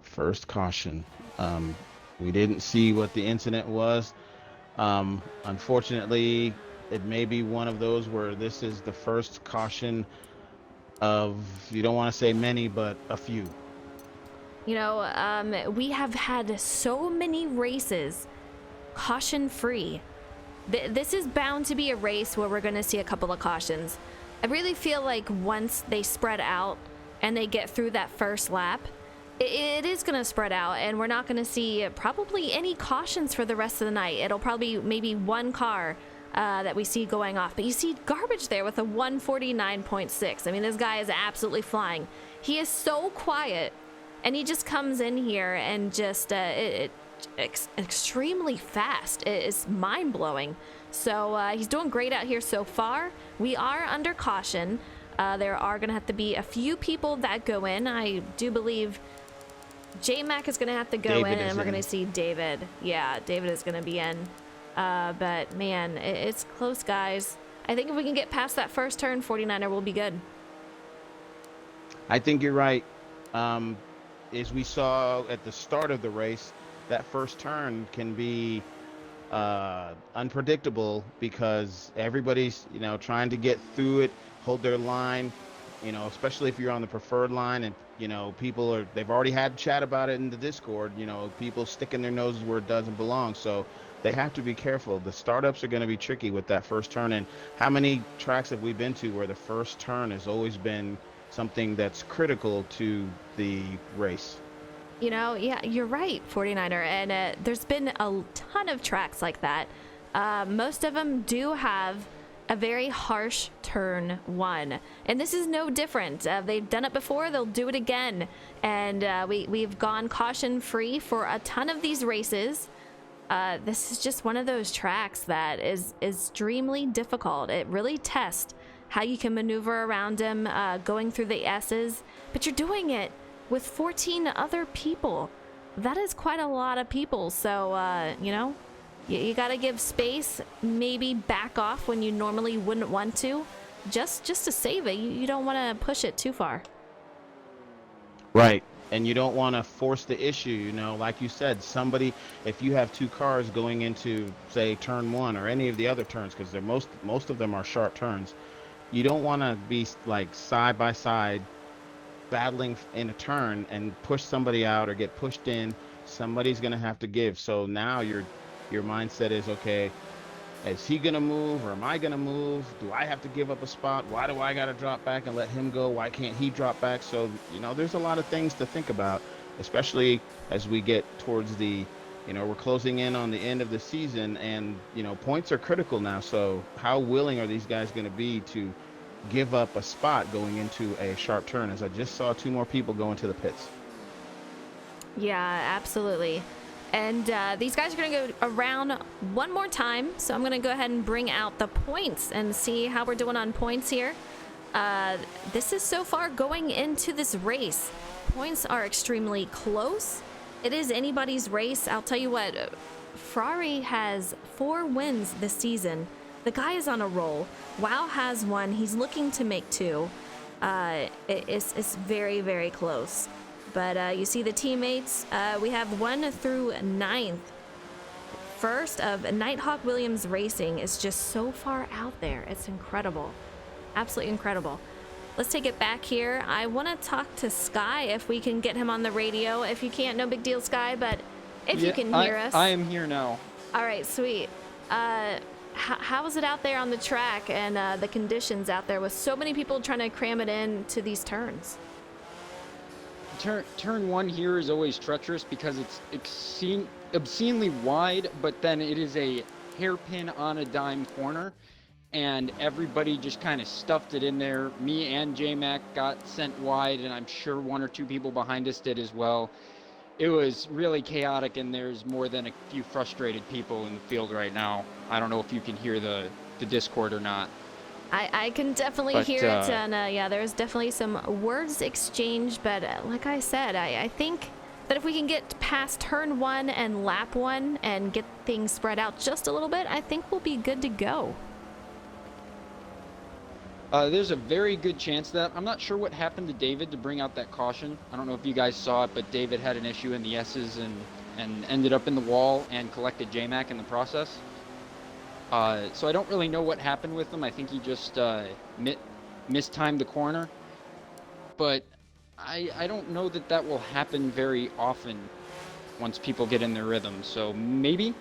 First caution. We didn't see what the incident was. Unfortunately, it may be one of those where this is the first caution of, you don't want to say many, but a few. You know, we have had so many races caution-free. This is bound to be a race where we're going to see a couple of cautions. I really feel like once they spread out and they get through that first lap, it is going to spread out, and we're not going to see probably any cautions for the rest of the night. It'll probably be maybe one car that we see going off. But you see Garbage there with a 149.6. I mean, this guy is absolutely flying. He is so quiet, and he just comes in here and just extremely fast. It's mind-blowing. So he's doing great out here so far. We are under caution. There are going to have to be a few people that go in. I do believe J-Mac is going to have to go in, and we're going to see David. Yeah, David is going to be in. But, man, it's close, guys. I think if we can get past that first turn, 49er will be good. I think you're right. As we saw at the start of the race, that first turn can be unpredictable because everybody's, trying to get through it, hold their line, especially if you're on the preferred line and, they've already had chat about it in the Discord, people sticking their noses where it doesn't belong. So they have to be careful. The startups are going to be tricky with that first turn. And how many tracks have we been to where the first turn has always been something that's critical to the race? Yeah, you're right, 49er. And there's been a ton of tracks like that. Most of them do have a very harsh turn one, and this is no different. They've done it before, they'll do it again, and we've gone caution free for a ton of these races. This is just one of those tracks that is extremely difficult. It really tests how you can maneuver around them, going through the S's, but you're doing it with 14 other people. That is quite a lot of people. So you got to give space, maybe back off when you normally wouldn't want to, just to save it. You don't want to push it too far. Right. And you don't want to force the issue, like you said, if you have two cars going into, say, turn one or any of the other turns, because most of them are sharp turns, you don't want to be like side by side battling in a turn and push somebody out or get pushed in. Somebody's going to have to give. So now your mindset is, okay, is he going to move or am I going to move? Do I have to give up a spot? Why do I got to drop back and let him go? Why can't he drop back? So, there's a lot of things to think about, especially as we get towards we're closing in on the end of the season, and, points are critical now. So how willing are these guys going to be to give up a spot going into a sharp turn? As I just saw two more people go into the pits. Yeah, absolutely. And these guys are going to go around one more time. So I'm going to go ahead and bring out the points and see how we're doing on points here. This is so far going into this race. Points are extremely close. It is anybody's race. I'll tell you what, Ferrari has 4 wins this season. The guy is on a roll. Wow has 1. He's looking to make 2. It's very, very close. But you see the teammates, we have 1 through 9th. First of Nighthawk Williams Racing is just so far out there. It's incredible. Absolutely incredible. Let's take it back here. I want to talk to Sky if we can get him on the radio. If you can't, no big deal, Sky, but if you can hear us. I am here now. All right, sweet. how is it out there on the track and the conditions out there with so many people trying to cram it in to these turns? Turn one here is always treacherous because it's obscenely wide, but then it is a hairpin on a dime corner, and everybody just kind of stuffed it in there. Me and J-Mac got sent wide, and I'm sure one or two people behind us did as well. It was really chaotic, and there's more than a few frustrated people in the field right now. I don't know if you can hear the Discord or not. I can definitely hear it, and yeah, there's definitely some words exchanged, but like I said, I think that if we can get past turn 1 and lap 1 and get things spread out just a little bit, I think we'll be good to go. There's a very good chance that I'm not sure what happened to David to bring out that caution. I don't know if you guys saw it, but David had an issue in the S's and ended up in the wall and collected J-Mac in the process. So I don't really know what happened with him. I think he just mistimed the corner. But I don't know that will happen very often once people get in their rhythm. So maybe.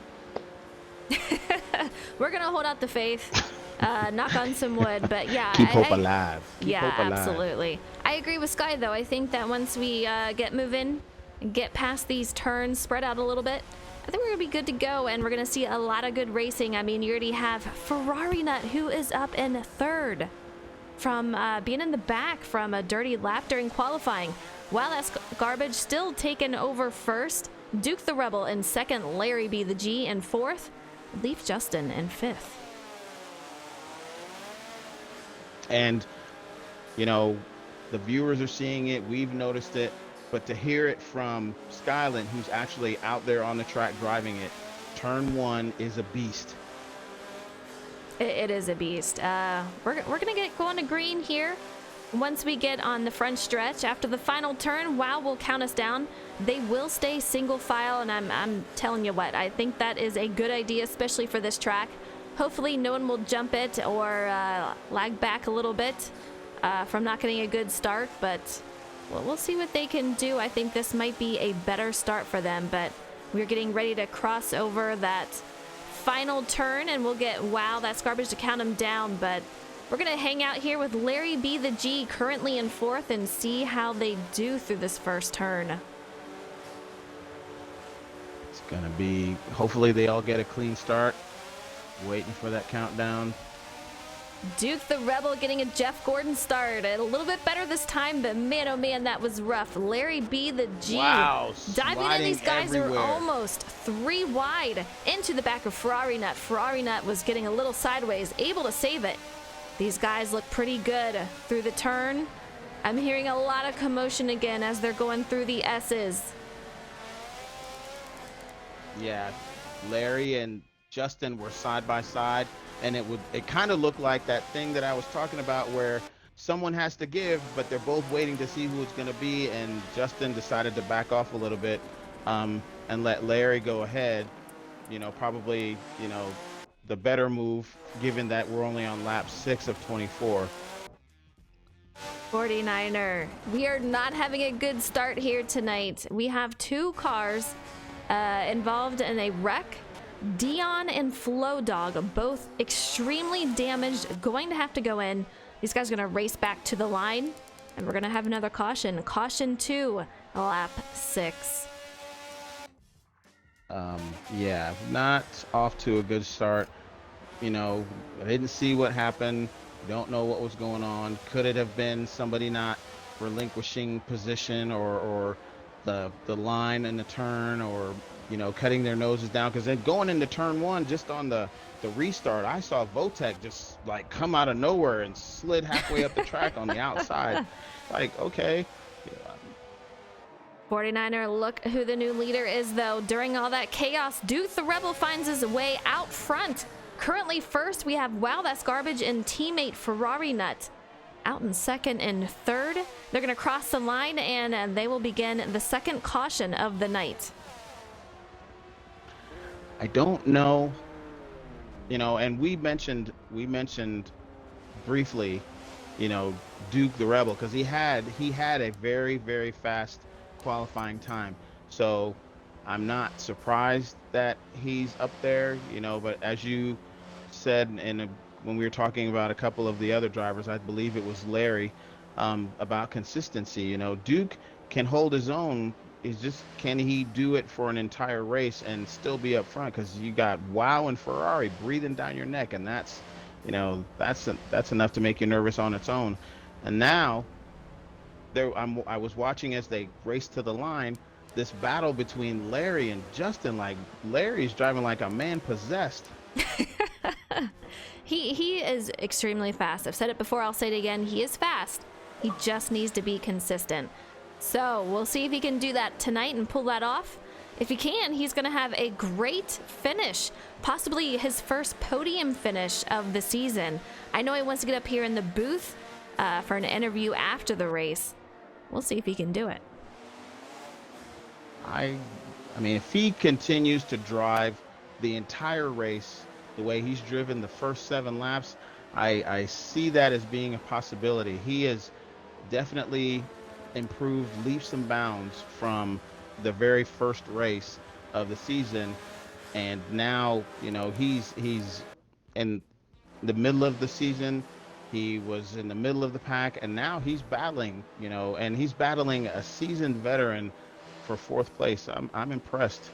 We're going to hold out the faith. Knock on some wood, but yeah. Keep hope alive. Keep yeah, hope alive. Absolutely. I agree with Sky, though. I think that once we get moving and get past these turns, spread out a little bit, I think we're going to be good to go, and we're going to see a lot of good racing. I mean, you already have Ferrari Nut, who is up in 3rd from being in the back from a dirty lap during qualifying. While that's Garbage still taken over 1st. Duke the Rebel in 2nd, Larry B the G in 4th, Leaf Justin in 5th. And, you know, the viewers are seeing it. We've noticed it. But to hear it from Skyland, who's actually out there on the track driving it, turn 1 is a beast. It is a beast. We're going to get going to green here. Once we get on the front stretch, after the final turn, WoW will count us down. They will stay single file, and I'm telling you what, I think that is a good idea, especially for this track. Hopefully no one will jump it or lag back a little bit from not getting a good start, but well, we'll see what they can do. I think this might be a better start for them, but we're getting ready to cross over that final turn, and we'll get, wow, that's Garbage to count them down, but we're going to hang out here with Larry B the G currently in 4th and see how they do through this first turn. It's going to be, hopefully they all get a clean start. Waiting for that countdown. Duke the Rebel getting a Jeff Gordon start. A little bit better this time, but man, oh man, that was rough. Larry B the G. Wow, diving in. These guys everywhere. are almost 3 wide into the back of Ferrari Nut. Ferrari Nut was getting a little sideways, able to save it. These guys look pretty good through the turn. I'm hearing a lot of commotion again as they're going through the S's. Yeah, Larry and Justin were side by side, and it kind of looked like that thing that I was talking about where someone has to give, but they're both waiting to see who it's going to be, and Justin decided to back off a little bit and let Larry go ahead. You know, probably, you know, the better move given that we're only on lap 6 of 24. 49er, we are not having a good start here tonight. We have 2 cars involved in a wreck. Dion and Flow Dog, both extremely damaged, going to have to go in. These guys are going to race back to the line, and we're going to have another caution. Caution 2, lap 6. Yeah, not off to a good start. You know, I didn't see what happened. Don't know what was going on. Could it have been somebody not relinquishing position or the line in the turn, or you know, cutting their noses down? Because then going into turn 1, just on the restart, I saw Votech just like come out of nowhere and slid halfway up the track on the outside. Like, okay. 49er, look who the new leader is, though. During all that chaos, Duke the Rebel finds his way out front. Currently 1st, we have Wow That's Garbage and teammate Ferrari Nut. Out in 2nd and 3rd. They're going to cross the line, and they will begin the 2nd caution of the night. I don't know, you know, and we mentioned briefly, you know, Duke the Rebel, because he had a very, very fast qualifying time. So I'm not surprised that he's up there, you know, but as you said when we were talking about a couple of the other drivers, I believe it was Larry, about consistency. You know, Duke can hold his own. Is just, can he do it for an entire race and still be up front? Because you got Wow and Ferrari breathing down your neck, and that's, that's enough to make you nervous on its own. And now I was watching as they raced to the line, this battle between Larry and Justin. Like, Larry's driving like a man possessed. He is extremely fast. I've said it before, I'll say it again. He is fast. He just needs to be consistent. So we'll see if he can do that tonight and pull that off. If he can, he's going to have a great finish, possibly his first podium finish of the season. I know he wants to get up here in the booth for an interview after the race. We'll see if he can do it. I mean, if he continues to drive the entire race the way he's driven the first 7 laps, I see that as being a possibility. He has definitely improved leaps and bounds from the very first race of the season, and now, he's in the middle of the season. He was in the middle of the pack, and now he's battling, and he's battling a seasoned veteran for 4th place. I'm impressed.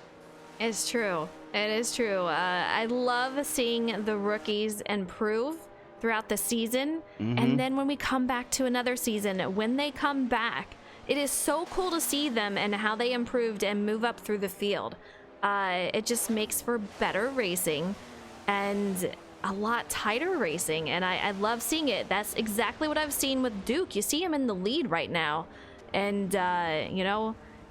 It's true. It is true. I love seeing the rookies improve throughout the season. Mm-hmm. And then when we come back to another season, when they come back, it is so cool to see them and how they improved and move up through the field. It just makes for better racing and a lot tighter racing. And I love seeing it. That's exactly what I've seen with Duke. You see him in the lead right now. And,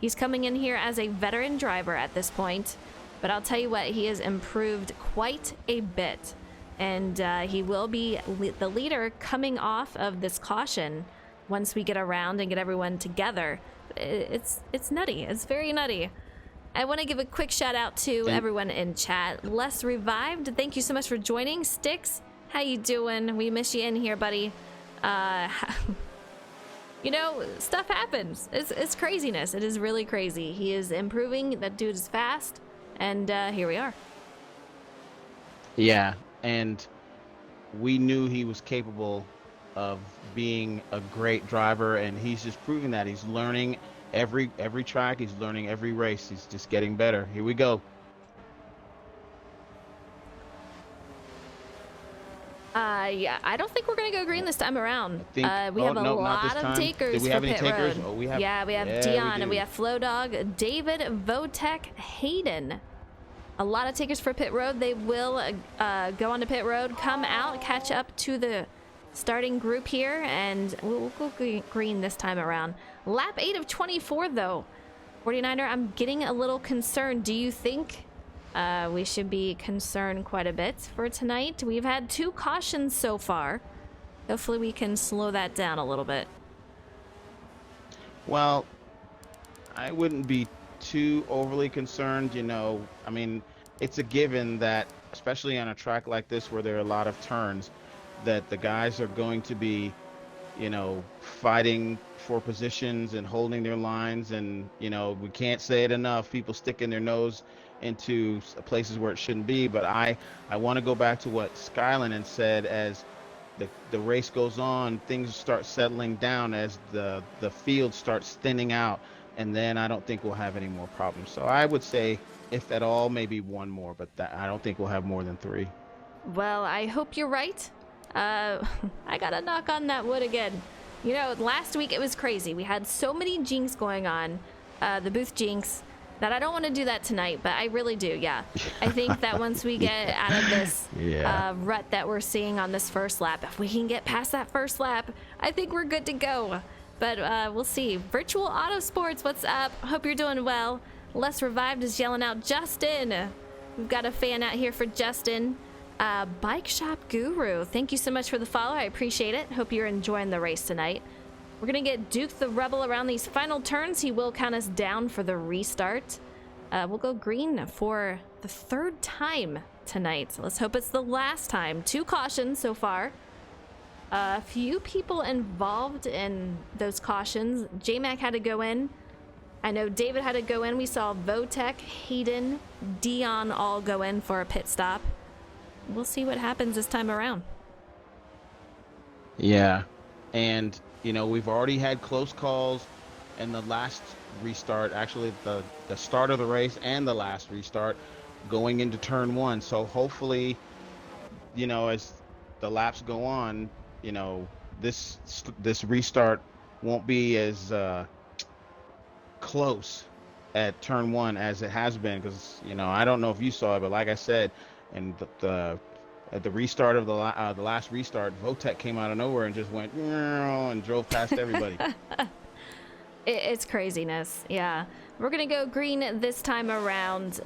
he's coming in here as a veteran driver at this point. But I'll tell you what, he has improved quite a bit. And he will be the leader coming off of this caution once we get around and get everyone together. It's nutty. It's very nutty. I want to give a quick shout out to everyone in chat. Les Revived, thank you so much for joining. Sticks, how you doing? We miss you in here, buddy. Stuff happens. It's craziness. It is really crazy. He is improving. That dude is fast. And here we are. Yeah, and we knew he was capable of being a great driver, and he's just proving that. He's learning every track. He's learning every race. He's just getting better. Here we go. Yeah, I don't think we're gonna go green this time around. We have a lot of takers. Did we have any pit takers? road. Oh, we have. Yeah, we have Dion and we have Flow Dog, David, Votek, Hayden. A lot of takers for pit road. They will go onto pit road, come out, catch up to the starting group here, and we'll go green this time around. Lap 8 of 24, though. 49er, I'm getting a little concerned. Do you think we should be concerned quite a bit for tonight? We've had 2 cautions so far. Hopefully we can slow that down a little bit. Well, I wouldn't be too overly concerned. I mean, it's a given that, especially on a track like this where there are a lot of turns, that the guys are going to be, fighting for positions and holding their lines. And, we can't say it enough. People sticking their nose into places where it shouldn't be. But I want to go back to what Skyland had said. As the race goes on, things start settling down as the field starts thinning out. And then I don't think we'll have any more problems. So I would say, if at all, maybe 1 more. But I don't think we'll have more than 3. Well, I hope you're right. I gotta knock on that wood again. Last week it was crazy. We had so many jinx going on, the booth jinx, that I don't want to do that tonight, but I really do, yeah. I think that once we get out of this rut that we're seeing on this first lap, if we can get past that first lap, I think we're good to go. But we'll see. Virtual Auto Sports, what's up? Hope you're doing well. Les Revived is yelling out Justin. We've got a fan out here for Justin. Bike Shop Guru, thank you so much for the follow. I appreciate it. Hope you're enjoying the race tonight. We're gonna get Duke the Rebel around these final turns. He will count us down for the restart. We'll go green for the 3rd time tonight. So let's hope it's the last time. 2 cautions so far. A few people involved in those cautions. J-Mac had to go in. I know David had to go in. We saw Votek, Hayden, Dion all go in for a pit stop. we'll see what happens this time around. Yeah, and we've already had close calls in the last restart, actually the start of the race and the last restart going into turn one. So hopefully, as the laps go on, this this restart won't be as close at turn one as it has been, because I don't know if you saw it, but like I said, and the at the restart of the last restart, Votech came out of nowhere and just went and drove past everybody. It's craziness. Yeah, we're gonna go green this time around.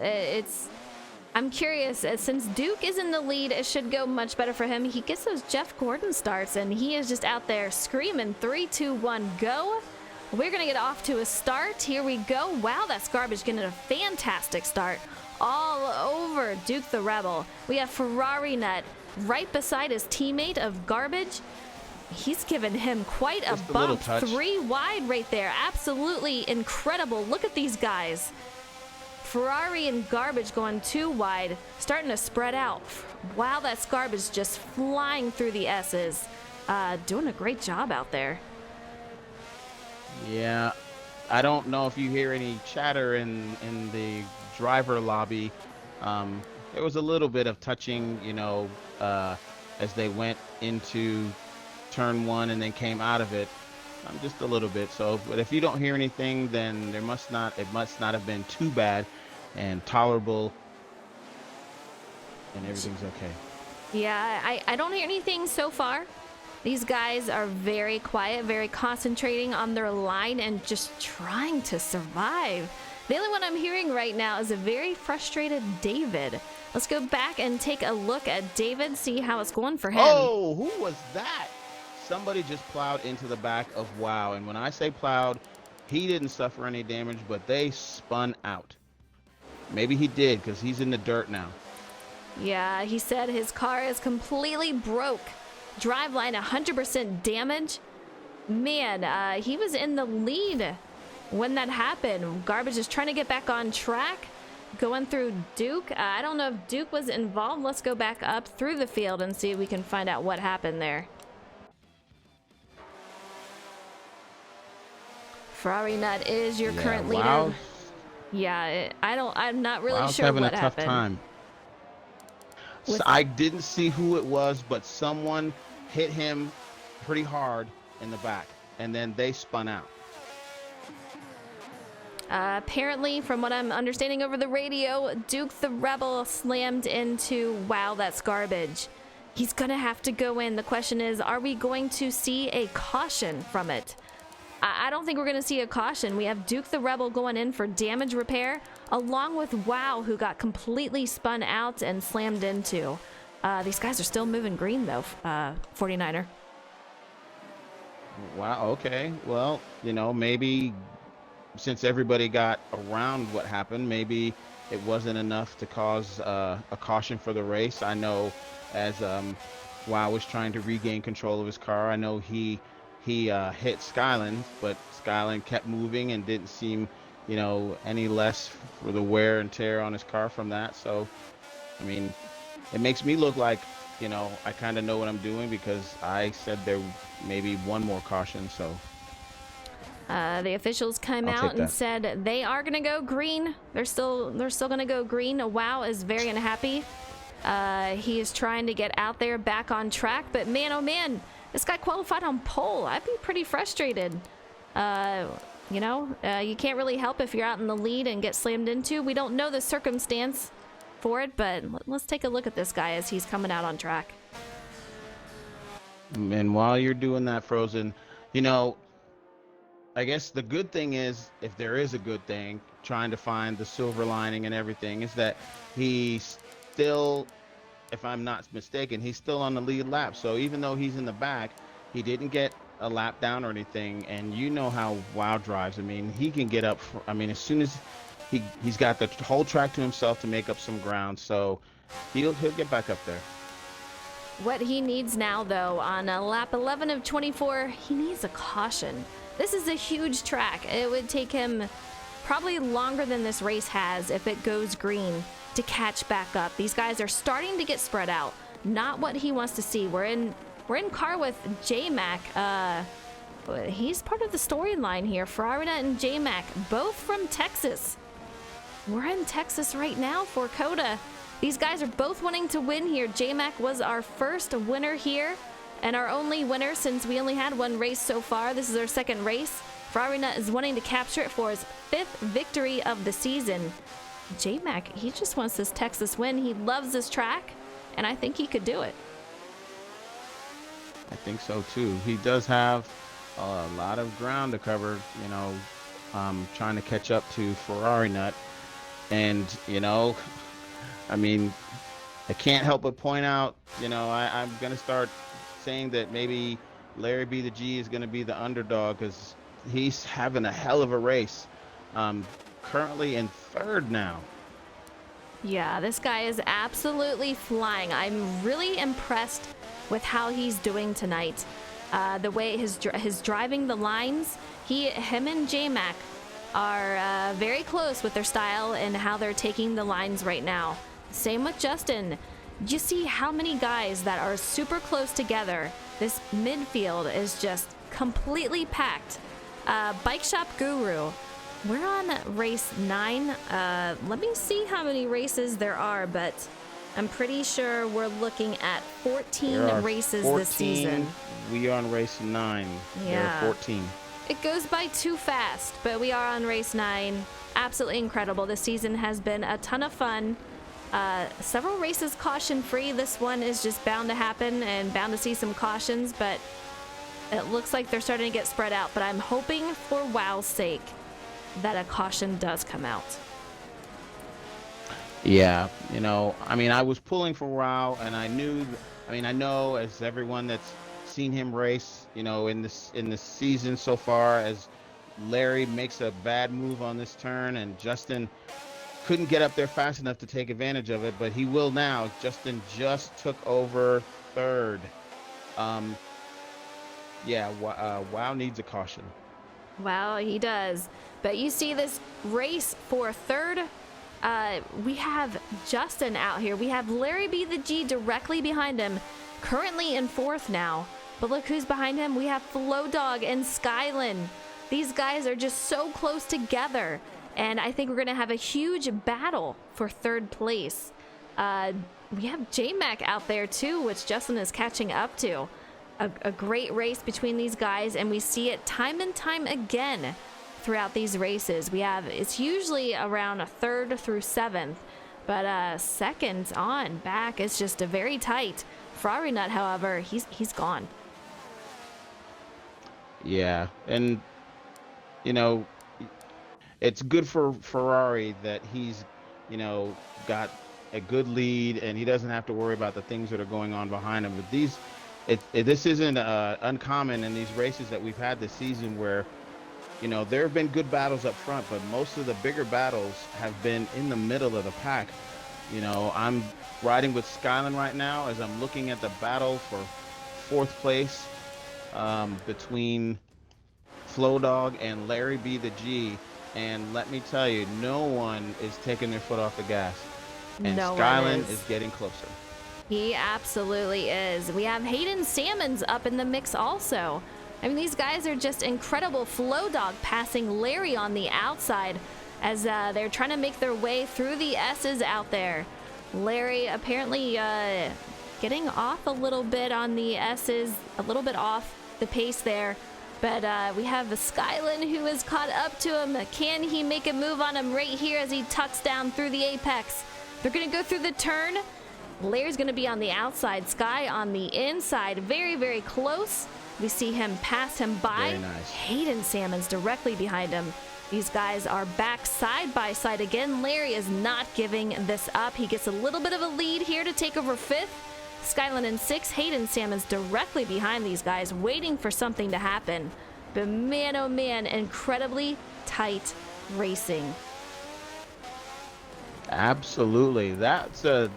I'm curious, since Duke is in the lead, it should go much better for him. He gets those Jeff Gordon starts, and he is just out there screaming 3, 2, 1, go. We're gonna get off to a start. Here we go. Wow, that's Garbage getting a fantastic start all over Duke the Rebel. We have Ferrari Nut right beside his teammate of Garbage. He's given him quite a bump. 3 wide right there. Absolutely incredible. Look at these guys. Ferrari and Garbage going 2 wide, starting to spread out. Wow, that's Garbage just flying through the S's. Doing a great job out there. Yeah, I don't know if you hear any chatter in the driver lobby. There was a little bit of touching, as they went into turn one and then came out of it. Just a little bit. So, but if you don't hear anything, then it must not have been too bad and tolerable, and everything's okay. Yeah, I don't hear anything so far. These guys are very quiet, very concentrating on their line and just trying to survive. The only one I'm hearing right now is a very frustrated David. Let's go back and take a look at David, see how it's going for him. Oh, who was that? Somebody just plowed into the back of Wow. And when I say plowed, he didn't suffer any damage, but they spun out. Maybe he did, because he's in the dirt now. Yeah, he said his car is completely broke. Driveline 100% damage. Man, he was in the lead when that happened. Garbage is trying to get back on track, going through Duke. I don't know if Duke was involved. Let's go back up through the field and see if we can find out what happened there. Ferrari Nut is your current leader. Wow. Yeah, I'm not really Wow's sure having what a tough happened. time. So I didn't see who it was, but someone hit him pretty hard in the back, and then they spun out. Apparently, from what I'm understanding over the radio, Duke the Rebel slammed into Wow, that's Garbage. He's gonna have to go in. The question is, are we going to see a caution from it? I don't think we're going to see a caution. We have Duke the Rebel going in for damage repair, along with Wow, who got completely spun out and slammed into. These guys are still moving green, though, 49er. Wow, okay. Well, maybe since everybody got around what happened, maybe it wasn't enough to cause a caution for the race. I know as Wow was trying to regain control of his car, I know he hit Skyland, but Skyland kept moving and didn't seem, any less for the wear and tear on his car from that. So, I mean, it makes me look like, I kind of know what I'm doing, because I said there may be one more caution. So the officials came out and said they are going to go green. They're still going to go green. Wow is very unhappy. He is trying to get out there back on track, but man, oh man, this guy qualified on pole. I'd be pretty frustrated. You can't really help if you're out in the lead and get slammed into. We don't know the circumstance for it, but let's take a look at this guy as he's coming out on track. And while you're doing that, Frozen, I guess the good thing is, if there is a good thing, trying to find the silver lining and everything, is that he's still, if I'm not mistaken, he's still on the lead lap. So even though he's in the back, he didn't get a lap down or anything. And you know how Wow drives. I mean, he can get up. As soon as he's got the whole track to himself to make up some ground. So he'll get back up there. What he needs now, though, on lap 11 of 24, he needs a caution. This is a huge track. It would take him probably longer than this race has if it goes green to catch back up. These guys are starting to get spread out. Not what he wants to see. We're in car with J-Mac. He's part of the storyline here. Ferrarinut and J-Mac, both from Texas. We're in Texas right now for COTA. These guys are both wanting to win here. J-Mac was our first winner here and our only winner since we only had one race so far. This is our second race. Ferrarinut is wanting to capture it for his 5th victory of the season. J-Mac, he just wants this Texas win. He loves this track, and I think he could do it. I think so too. He does have a lot of ground to cover, you know, trying to catch up to Ferrarinut. And, you know, I mean, I can't help but point out, you know, I'm going to start saying that maybe Larry B the G is going to be the underdog because he's having a hell of a race. Currently in 3rd now. Yeah, this guy is absolutely flying. I'm really impressed with how he's doing tonight. The way his driving the lines, him and J-Mac are very close with their style and how they're taking the lines right now. Same with Justin. You see how many guys that are super close together. This midfield is just completely packed. Bike Shop Guru, we're on race 9. Let me see how many races there are, but I'm pretty sure we're looking at 14 races 14. This season. We are on race 9. Yeah. There are 14. It goes by too fast, but we are on race 9. Absolutely incredible. This season has been a ton of fun. Several races caution-free. This one is just bound to happen and bound to see some cautions, but it looks like they're starting to get spread out. But I'm hoping for WOW's sake that a caution does come out. Yeah, you know, I mean, I was pulling for WOW, and I know as everyone that's seen him race, you know, in this season so far, as Larry makes a bad move on this turn, and Justin couldn't get up there fast enough to take advantage of it, but he will now. Justin just took over 3rd. Yeah, WOW needs a caution. Wow, he does. But you see this race for 3rd. We have Justin out here. We have Larry B the G directly behind him, currently in 4th now. But look who's behind him. We have Flowdog and Skylin. These guys are just so close together. And I think we're going to have a huge battle for 3rd place. We have J-Mac out there too, which Justin is catching up to. A great race between these guys, and we see it time and time again throughout these races. It's usually around 3rd through 7th, but 2nd on back is just a very tight. Ferrarinut, however, he's gone. Yeah, and you know, it's good for Ferrari that he's, you know, got a good lead and he doesn't have to worry about the things that are going on behind him. But this isn't uncommon in these races that we've had this season where, you know, there have been good battles up front, but most of the bigger battles have been in the middle of the pack. You know, I'm riding with Skylin right now as I'm looking at the battle for 4th place between Flowdog and Larry B the G. And let me tell you, no one is taking their foot off the gas. And no Skylin is getting closer. He absolutely is. We have Hayden Salmons up in the mix also. I mean, these guys are just incredible. Flowdog passing Larry on the outside as they're trying to make their way through the S's out there. Larry apparently getting off a little bit on the S's, a little bit off the pace there. But we have the Skylin who has caught up to him. Can he make a move on him right here as he tucks down through the apex? They're going to go through the turn. Larry's going to be on the outside, Sky on the inside. Very, very close. We see him pass him by. Very nice. Hayden Salmons directly behind him. These guys are back side by side again. Larry is not giving this up. He gets a little bit of a lead here to take over 5th. Skylin in 6th. Hayden Salmons directly behind these guys, waiting for something to happen. But man, oh man, incredibly tight racing. Absolutely. That's a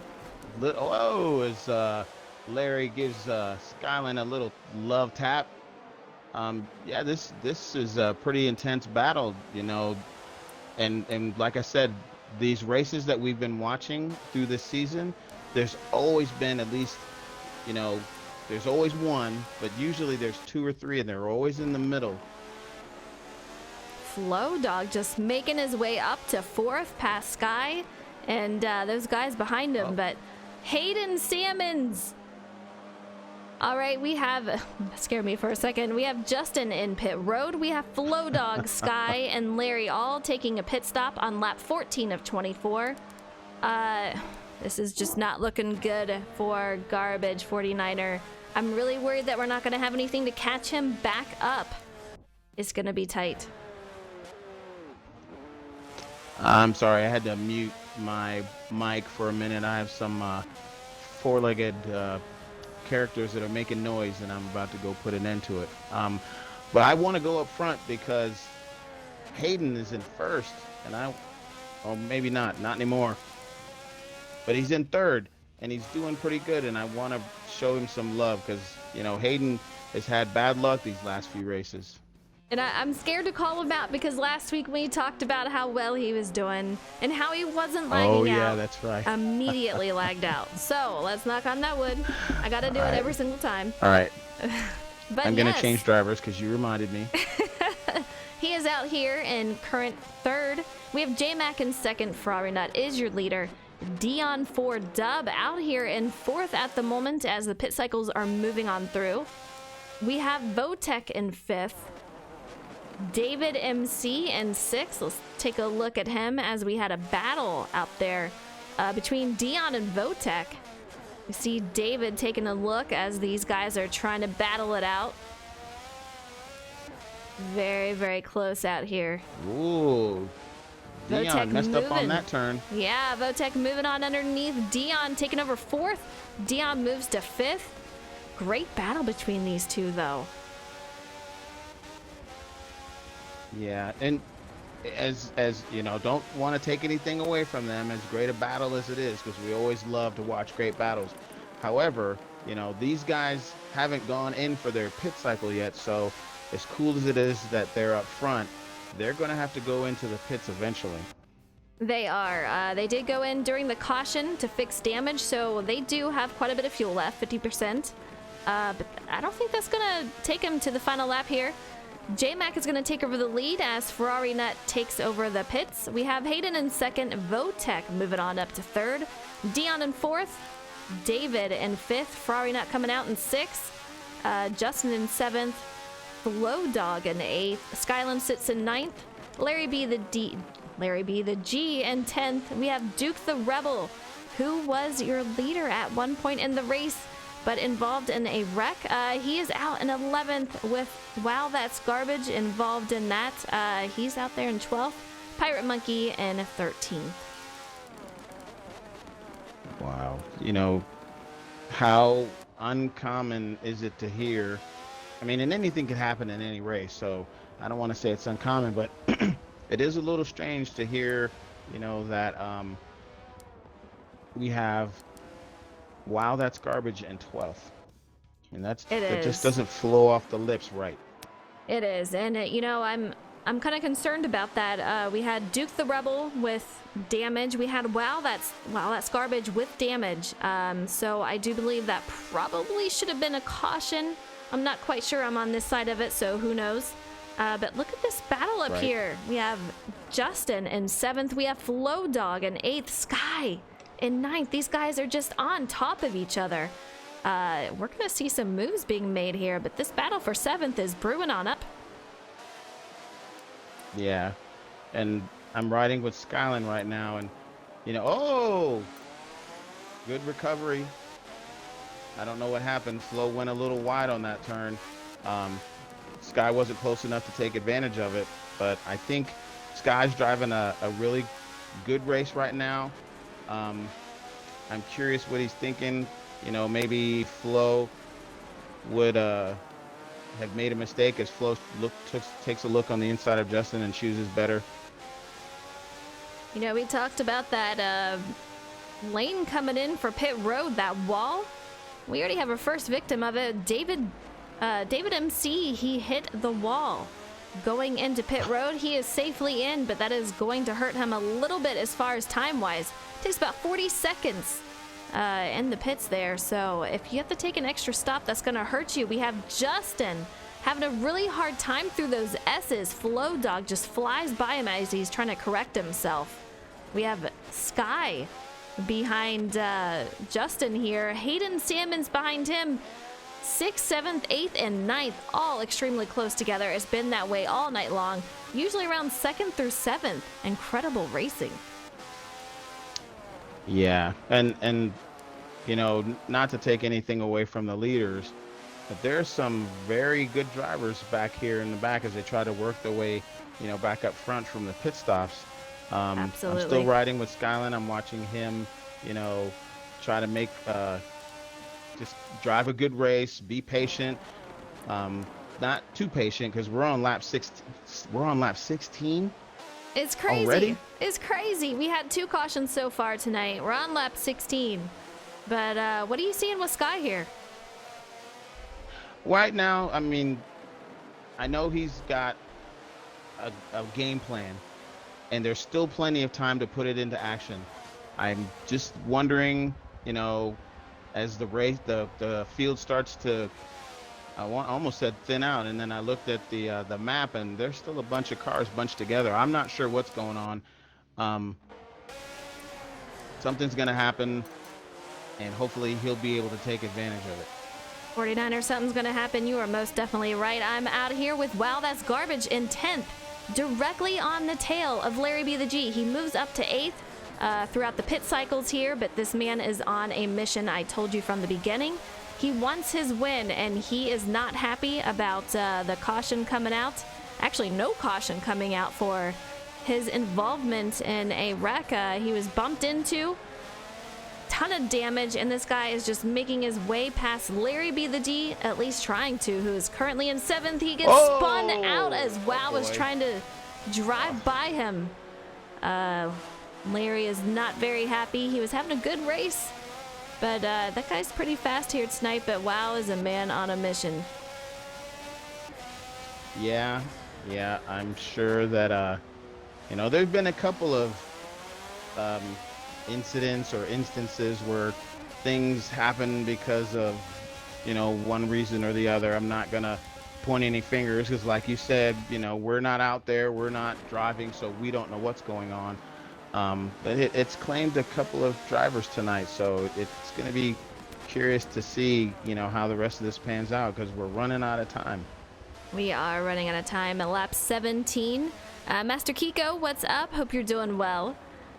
little, as Larry gives Skylin a little love tap. Yeah, this is a pretty intense battle, you know, and like I said, these races that we've been watching through this season, there's always been at least, you know, there's always one, but usually there's two or three, and they're always in the middle. Flow Dog just making his way up to fourth past Sky and those guys behind him, but Hayden Salmons. All right, we have, scared me for a second. We have Justin in pit road. We have Flow Dog, Sky, and Larry all taking a pit stop on lap 14 of 24. This is just not looking good for Garbage 49er. I'm really worried that we're not going to have anything to catch him back up. It's going to be tight. I'm sorry, I had to mute my mic for a minute. I have some four-legged characters that are making noise, and I'm about to go put an end to it. But I want to go up front because Hayden is in first, and oh, maybe not anymore. But he's in third, and he's doing pretty good, and I want to show him some love because, you know, Hayden has had bad luck these last few races. And I'm scared to call him out because last week we talked about how well he was doing and how he wasn't lagging out. Oh, yeah, that's right. Immediately lagged out. So let's knock on that wood. I got to do it every single time. All right. But I'm going to change drivers because you reminded me. He is out here in current third. We have J-Mac in second. Ferrari Nut is your leader. Dion for Dub out here in fourth at the moment as the pit cycles are moving on through. We have Votek in fifth. David MC in sixth. Let's take a look at him as we had a battle out there between Dion and Votek. We see David taking a look as these guys are trying to battle it out. Very, very close out here. Ooh. Dion messed up on that turn. Yeah, Votek moving on underneath. Dion taking over fourth. Dion moves to fifth. Great battle between these two, though. Yeah, and as you know, don't want to take anything away from them, as great a battle as it is, because we always love to watch great battles. However, you know, these guys haven't gone in for their pit cycle yet, so as cool as it is that they're up front, they're going to have to go into the pits eventually. They are. They did go in during the caution to fix damage, so they do have quite a bit of fuel left, 50%. But I don't think that's going to take them to the final lap here. J-Mac is going to take over the lead as Ferrari Nut takes over the pits. We have Hayden in second, Votek moving on up to third, Dion in fourth, David in fifth, Ferrari Nut coming out in sixth, Justin in seventh, Flow Dog in eighth, Skyland sits in ninth, Larry B the G in 10th. We have Duke the Rebel, who was your leader at one point in the race, but involved in a wreck. He is out in 11th with Wow That's Garbage involved in that. He's out there in 12th. Pirate Monkey in 13th. Wow. You know, how uncommon is it to hear? I mean, and anything can happen in any race, so I don't want to say it's uncommon, but it is a little strange to hear, you know, that we have Wow That's Garbage in 12th. And that just doesn't flow off the lips right. It is, and you know, I'm kind of concerned about that. We had Duke the Rebel with damage. We had Wow That's Garbage with damage. So I do believe that probably should have been a caution. I'm not quite sure. I'm on this side of it, so who knows? But look at this battle up here. We have Justin in 7th. We have Flow Dog in 8th. Sky in 9th. These guys are just on top of each other. We're going to see some moves being made here, but this battle for 7th is brewing on up. Yeah, and I'm riding with Skyland right now, and, you know, oh, good recovery. I don't know what happened. Flo went a little wide on that turn. Sky wasn't close enough to take advantage of it, but I think Sky's driving a really good race right now. I'm curious what he's thinking. You know, maybe Flo would have made a mistake as Flo takes a look on the inside of Justin and chooses better. You know, we talked about that lane coming in for pit road, that wall. We already have our first victim of it. David MC, he hit the wall. going into pit road. He is safely in, but that is going to hurt him a little bit as far as time-wise. Takes about 40 seconds in the pits there, so if you have to take an extra stop, that's going to hurt you. We have Justin having a really hard time through those S's. Flow Dog just flies by him as he's trying to correct himself. We have Sky behind Justin here. Hayden Salmon's behind him. 6th, 7th, 8th, and 9th, all extremely close together. It's been that way all night long, usually around 2nd through 7th. Incredible racing. Yeah, and you know, not to take anything away from the leaders, but there's some very good drivers back here in the back as they try to work their way, you know, back up front from the pit stops. Absolutely. I'm still riding with Skyline. I'm watching him, you know, try to make just drive a good race, be patient, not too patient because we're on lap 16. We're on lap 16. It's crazy. Already? It's crazy. We had 2 cautions so far tonight. We're on lap 16. But what are you seeing with Sky here? Right now, I mean, I know he's got a game plan, and there's still plenty of time to put it into action. I'm just wondering, you know, as the race, the field starts to, I almost said thin out, and then I looked at the map, and there's still a bunch of cars bunched together. I'm not sure what's going on. Something's gonna happen, and hopefully he'll be able to take advantage of it. 49er, something's gonna happen. You are most definitely right. I'm out here with Wow That's Garbage in 10th, directly on the tail of Larry B the G. He moves up to 8th. Throughout the pit cycles here, but this man is on a mission. I told you from the beginning. He wants his win, and he is not happy about the caution coming out. Actually, no caution coming out for his involvement in a wreck he was bumped into. Ton of damage, and this guy is just making his way past Larry B the D, at least trying to, who is currently in 7th. He gets spun out as Wow was trying to drive by him. Larry is not very happy. He was having a good race, but that guy's pretty fast here tonight, but Wow is a man on a mission. Yeah, I'm sure that, you know, there's been a couple of incidents or instances where things happen because of, you know, one reason or the other. I'm not going to point any fingers because, like you said, you know, we're not out there, we're not driving, so we don't know what's going on. But it's claimed a couple of drivers tonight, so it's going to be curious to see, you know, how the rest of this pans out because we're running out of time. We are running out of time at lap 17. Master Kiko, what's up? Hope you're doing well.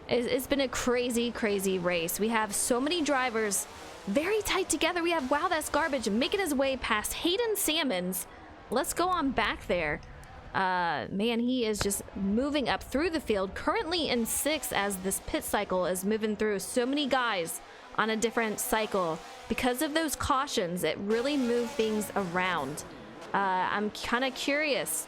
It's been a crazy, crazy race. We have so many drivers very tight together. We have Wow That's Garbage making his way past Hayden Salmons. Let's go on back there. Man, he is just moving up through the field, currently in 6th as this pit cycle is moving through. So many guys on a different cycle. Because of those cautions, it really moved things around. I'm kind of curious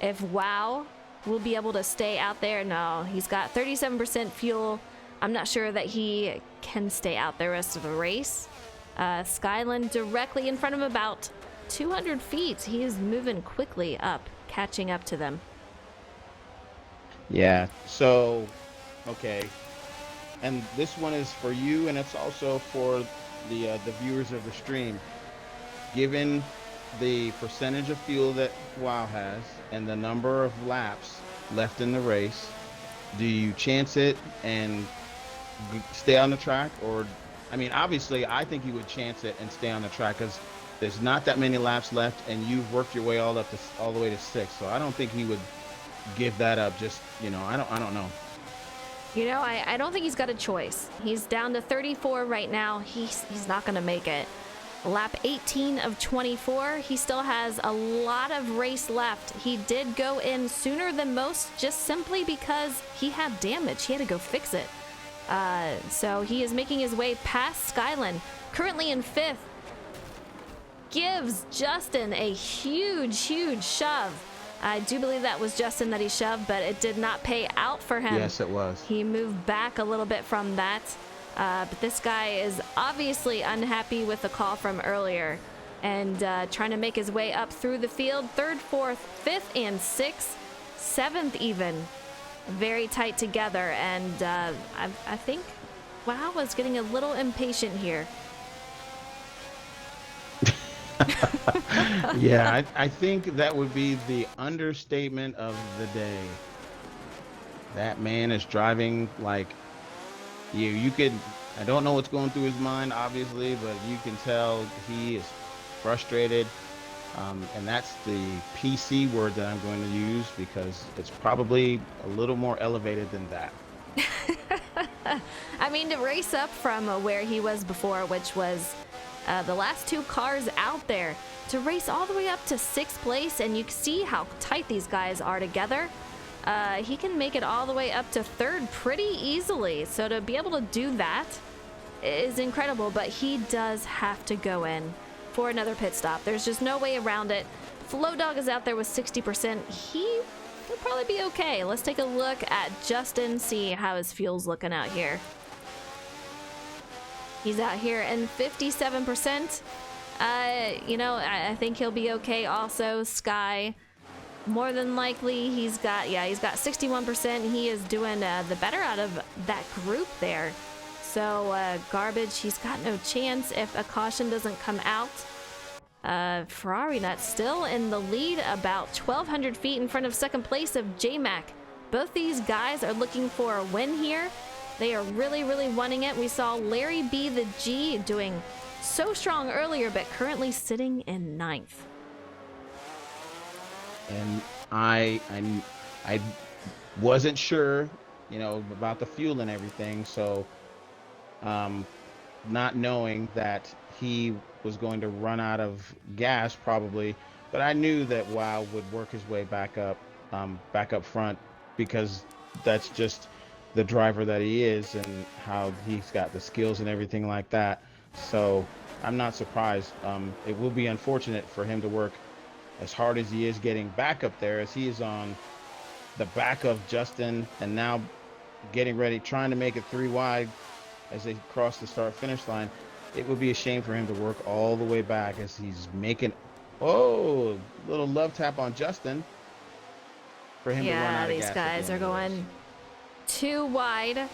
if Wow will be able to stay out there. No, he's got 37% fuel. I'm not sure that he can stay out the rest of the race. Skyland directly in front of him, about 200 feet. He is moving quickly up, catching up to them. Yeah, so, okay. And this one is for you, and it's also for the viewers of the stream. Given the percentage of fuel that WoW has and the number of laps left in the race, do you chance it and stay on the track? Or, I mean, obviously, I think you would chance it and stay on the track because there's not that many laps left, and you've worked your way all the way to 6. So I don't think he would give that up. Just, you know, I don't know. You know, I don't think he's got a choice. He's down to 34 right now. He's not going to make it. Lap 18 of 24. He still has a lot of race left. He did go in sooner than most just simply because he had damage. He had to go fix it. So he is making his way past Skyland, currently in 5th. Gives Justin a huge, huge shove. I do believe that was Justin that he shoved, but it did not pay out for him. Yes, it was. He moved back a little bit from that. But this guy is obviously unhappy with the call from earlier. and trying to make his way up through the field. Third, fourth, fifth, and sixth, seventh even. Very tight together, and I think Wow is getting a little impatient here. Yeah, I think that would be the understatement of the day. That man is driving like you could. I don't know what's going through his mind, obviously, but you can tell he is frustrated. And that's the PC word that I'm going to use because it's probably a little more elevated than that. I mean, to race up from where he was before, which was the last two cars out there, to race all the way up to sixth place, and you can see how tight these guys are together. He can make it all the way up to third pretty easily. So to be able to do that is incredible, but he does have to go in for another pit stop. There's just no way around it. FlowDog is out there with 60%. He will probably be okay. Let's take a look at Justin, see how his fuel's looking out here. He's out here in 57%. You know, I think he'll be okay also. Sky, more than likely, he's got 61%. He is doing the better out of that group there. So Garbage, he's got no chance if a caution doesn't come out. Ferrari Nut still in the lead, about 1,200 feet in front of second place of J-Mac. Both these guys are looking for a win here. They are really, really wanting it. We saw Larry B the G doing so strong earlier, but currently sitting in ninth. And I wasn't sure, you know, about the fuel and everything, so not knowing that he was going to run out of gas probably, but I knew that Wow would work his way back up front because that's just the driver that he is and how he's got the skills and everything like that. So I'm not surprised. It will be unfortunate for him to work as hard as he is getting back up there, as he is on the back of Justin and now getting ready, trying to make it 3 wide as they cross the start finish line. It would be a shame for him to work all the way back as he's making, little love tap on Justin for him to run out of gas. Yeah, these guys are going 2 wide.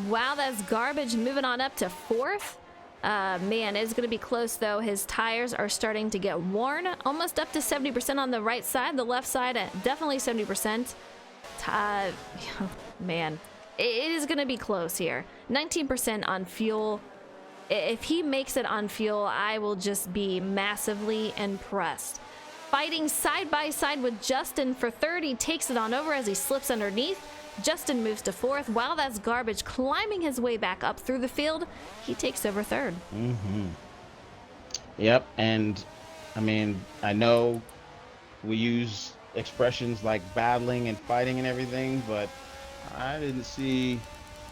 Wow, that's Garbage moving on up to fourth. Man, it's going to be close though. His tires are starting to get worn, almost up to 70% on the right side. The left side, definitely 70%. Man, it is going to be close here. 19% on fuel. If he makes it on fuel, I will just be massively impressed. Fighting side by side with Justin for third. He takes it on over as he slips underneath. Justin moves to fourth. While that's Garbage climbing his way back up through the field, he takes over third. Yep, and I mean, I know we use expressions like battling and fighting and everything, but I didn't see,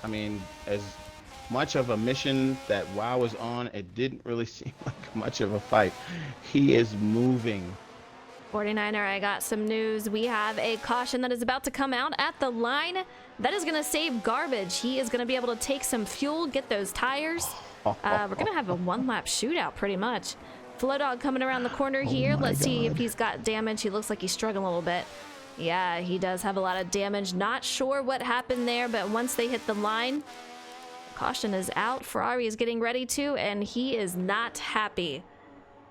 I mean, as much of a mission that Wow was on, it didn't really seem like much of a fight. He is moving. 49er, I got some news. We have a caution that is about to come out at the line. That is going to save Garbage. He is going to be able to take some fuel, get those tires. We're going to have a 1-lap shootout pretty much. FlowDog coming around the corner here. Let's see if he's got damage. He looks like he's struggling a little bit. Yeah, he does have a lot of damage. Not sure what happened there, but once they hit the line, caution is out. Ferrari is getting ready to, and he is not happy.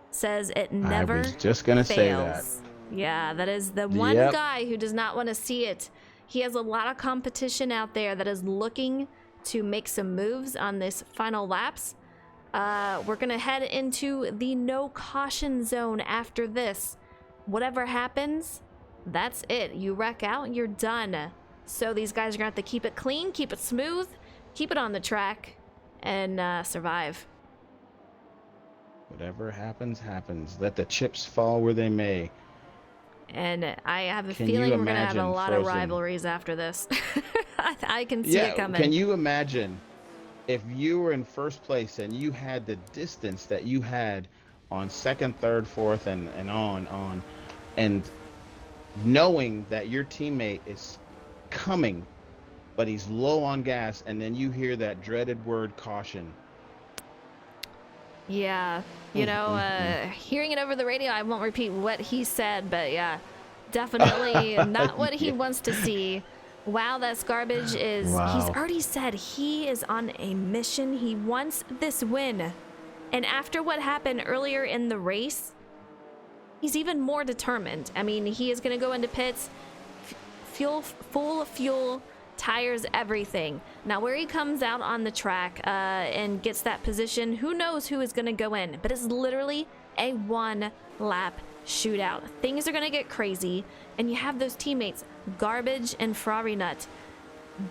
Says it never I was just gonna fails. say that. Yeah, that is the one guy who does not want to see it. He has a lot of competition out there that is looking to make some moves on this final laps. We're gonna head into the no caution zone after this. Whatever happens, that's it. You wreck out, you're done. So these guys are gonna have to keep it clean, keep it smooth, keep it on the track, and survive. Whatever happens, happens. Let the chips fall where they may. And I have a feeling we're going to have a lot of rivalries after this. I can see it coming. Can you imagine if you were in first place and you had the distance that you had on second, third, fourth, and on, and knowing that your teammate is coming, but he's low on gas, and then you hear that dreaded word caution. Yeah, hearing it over the radio, I won't repeat what he said, but yeah, definitely not what he wants to see. Wow, that's garbage. He's already said he is on a mission. He wants this win. And after what happened earlier in the race, he's even more determined. I mean, he is going to go into pits, full fuel, tires, everything. Now, where he comes out on the track and gets that position, who knows who is going to go in? But it's literally a one-lap shootout. Things are going to get crazy, and you have those teammates, Garbage and Ferrari Nut.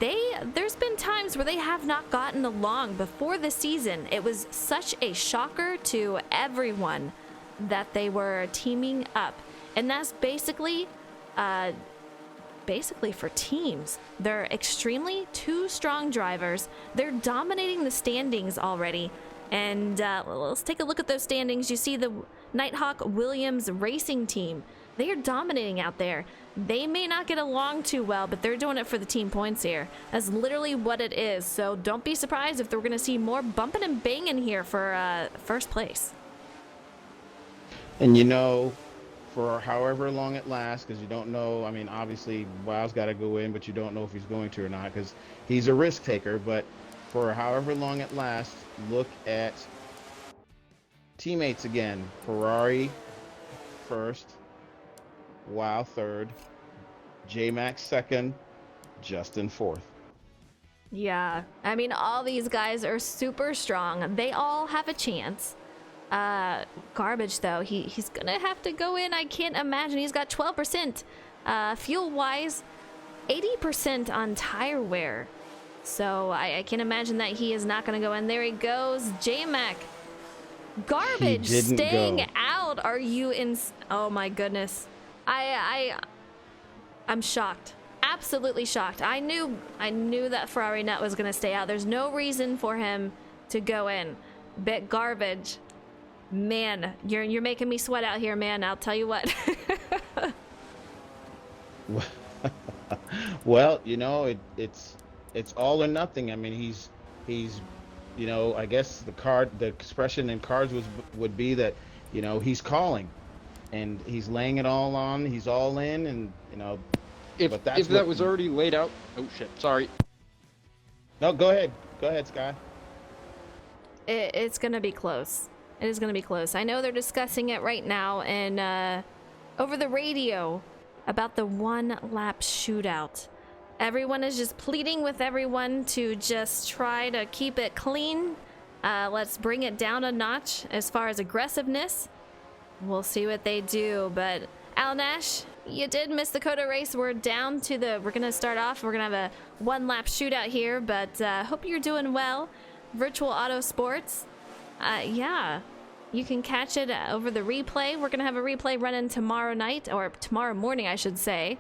There's been times where they have not gotten along before the season. It was such a shocker to everyone that they were teaming up, and that's basically for teams. They're extremely two strong drivers. They're dominating the standings already. And let's take a look at those standings. You see the Nighthawk Williams racing team. They are dominating out there. They may not get along too well, but they're doing it for the team points here. That's literally what it is. So don't be surprised if we're going to see more bumping and banging here for first place. And for however long it lasts, because you don't know, I mean, obviously, Wow's got to go in, but you don't know if he's going to or not, because he's a risk taker. But for however long it lasts, look at teammates again. Ferrari first, Wow third, J-Max second, Justin fourth. Yeah, I mean, all these guys are super strong. They all have a chance. Garbage though, he's gonna have to go in. I can't imagine. He's got 12% fuel wise, 80% on tire wear, so I can't imagine that he is not gonna go in. There he goes, J-Mac. Garbage staying out. Are you in? Oh my goodness, I'm shocked, absolutely shocked. I knew that Ferrari Nut was gonna stay out. There's no reason for him to go in. But Garbage, man, you're making me sweat out here, man. I'll tell you what. Well, it's all or nothing. I mean, he's I guess the expression in cards would be that he's calling, and he's laying it all on. He's all in, and if that was already laid out. Oh shit! Sorry. No, go ahead, Sky. It's gonna be close. It is going to be close. I know they're discussing it right now and over the radio about the one-lap shootout. Everyone is just pleading with everyone to just try to keep it clean. Let's bring it down a notch as far as aggressiveness. We'll see what they do. But Alan Nash, you did miss the COTA race. We're going to start off. We're going to have a one-lap shootout here, but hope you're doing well. Virtual Auto Sports. Yeah, you can catch it over the replay. We're going to have a replay running tomorrow night, or tomorrow morning, I should say.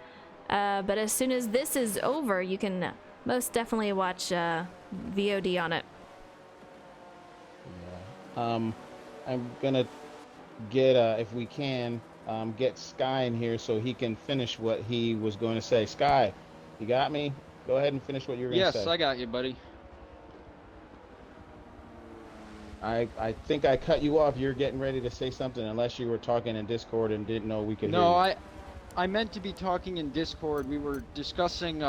But as soon as this is over, you can most definitely watch VOD on it. Yeah. I'm going to get, if we can, get Sky in here so he can finish what he was going to say. Sky, you got me? Go ahead and finish what you were going to say. Yes, I got you, buddy. I think I cut you off. You're getting ready to say something, unless you were talking in Discord and didn't know we could hear you. No, I meant to be talking in Discord. We were discussing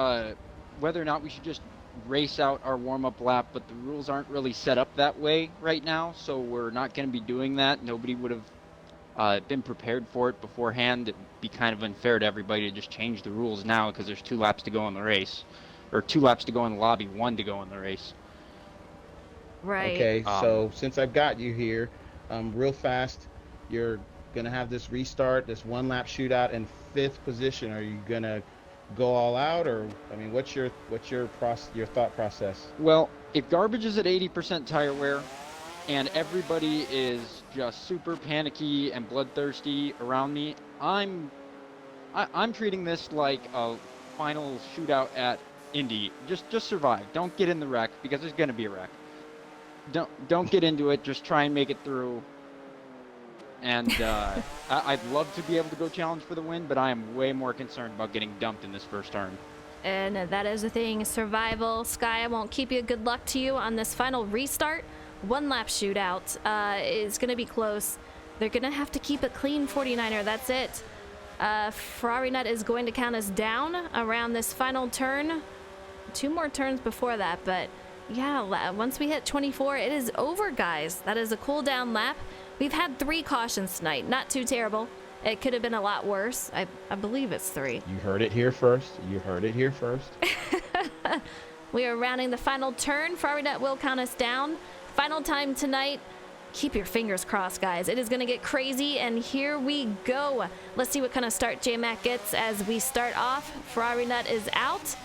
whether or not we should just race out our warm-up lap, but the rules aren't really set up that way right now, so we're not going to be doing that. Nobody would have been prepared for it beforehand. It'd be kind of unfair to everybody to just change the rules now because there's 2 laps to go in the race, or 2 laps to go in the lobby, 1 to go in the race. Right. Okay, so since I've got you here, real fast, you're gonna have this restart, this one-lap shootout in 5th position. Are you gonna go all out, or what's your thought process? Well, if Garbage is at 80% tire wear, and everybody is just super panicky and bloodthirsty around me, I'm treating this like a final shootout at Indy. Just survive. Don't get in the wreck, because there's gonna be a wreck. Don't get into it. Just try and make it through. And I'd love to be able to go challenge for the win, but I am way more concerned about getting dumped in this first turn. And that is the thing. Survival. Sky, I won't keep you. Good luck to you on this final restart. one lap shootout. It's going to be close. They're going to have to keep it clean, 49er. That's it. Ferrari Nut is going to count us down around this final turn. 2 more turns before that, but yeah, once we hit 24, it is over, guys. That is a cool down lap. We've had 3 cautions tonight. Not too terrible. It could have been a lot worse. I believe it's 3. You heard it here first. You heard it here first. We are rounding the final turn. Ferrari Nut will count us down. Final time tonight. Keep your fingers crossed, guys. It is going to get crazy, and here we go. Let's see what kind of start J-Mac gets as we start off. Ferrari Nut is out.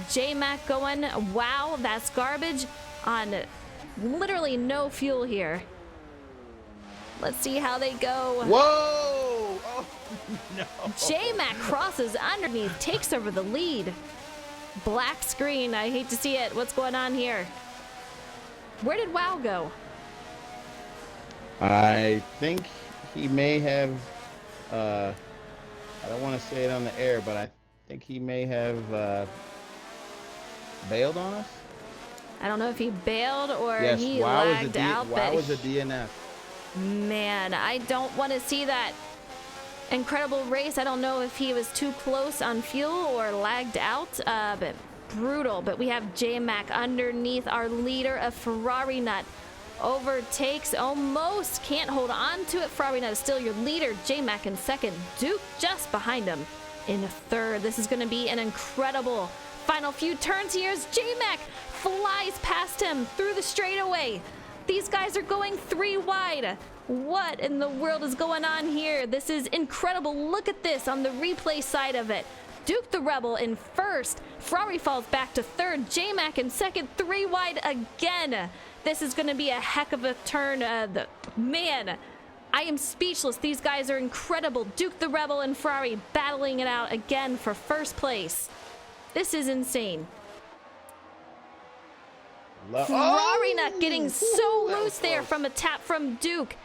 J-Mac going, wow, that's garbage on literally no fuel here. Let's see how they go. Whoa! Oh, no. J-Mac crosses underneath, takes over the lead. Black screen, I hate to see it. What's going on here? Where did Wow go? I think he may have, I don't want to say it on the air, but I think he may have bailed on us. I don't know if he bailed or yes, he Wow lagged out. Wow was a DNF. Man, I don't want to see that incredible race. I don't know if he was too close on fuel or lagged out, but brutal. But we have J-Mac underneath our leader of Ferrari Nut. Overtakes, almost can't hold on to it. Ferrari Nut is still your leader. J-Mac in second. Duke just behind him in third. This is going to be an incredible final few turns here as J-Mac flies past him through the straightaway. These guys are going 3 wide. What in the world is going on here? This is incredible. Look at this on the replay side of it. Duke the Rebel in first. Ferrari falls back to third. J-Mac in second. 3 wide again. This is going to be a heck of a turn. Man, I am speechless. These guys are incredible. Duke the Rebel and Ferrari battling it out again for first place. This is insane. Ferrari Nut getting so loose there from a tap from Duke.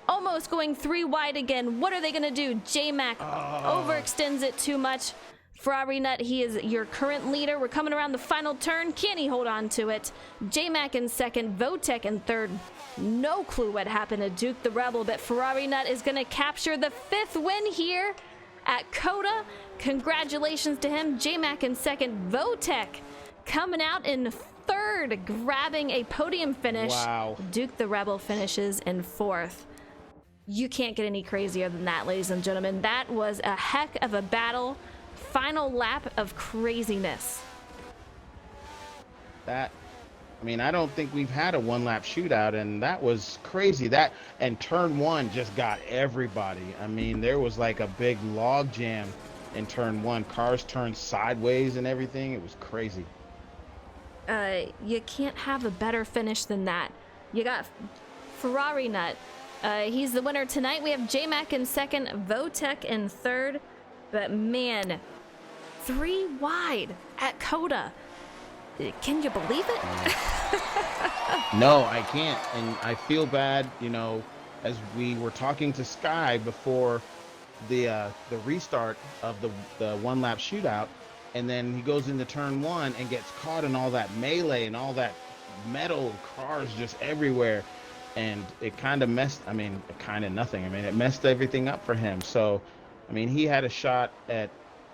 Almost going 3 wide again. What are they going to do? J-Mac overextends it too much. Ferrari Nut, he is your current leader. We're coming around the final turn. Can he hold on to it? J-Mac in second. Votek in third. No clue what happened to Duke the Rebel, but Ferrari Nut is going to capture the 5th win here at COTA. Congratulations to him. J-Mac in second. Votek coming out in third, grabbing a podium finish. Wow. Duke the Rebel finishes in 4th. You can't get any crazier than that, ladies and gentlemen. That was a heck of a battle. Final lap of craziness. I mean, I don't think we've had a 1-lap shootout, and that was crazy. That and turn 1 just got everybody. I mean, there was like a big log jam in turn 1. Cars turned sideways and everything. It was crazy. You can't have a better finish than that. You got Ferrari Nut. He's the winner tonight. We have J-Mac in second, Votek in third. But man, 3 wide at COTA. Can you believe it? No, I can't. And I feel bad, you know, as we were talking to Sky before the restart of the 1-lap shootout. And then he goes into turn 1 and gets caught in all that melee and all that metal, cars just everywhere. And it kind of messed, I mean, nothing. I mean, it messed everything up for him. So, I mean, he had a shot at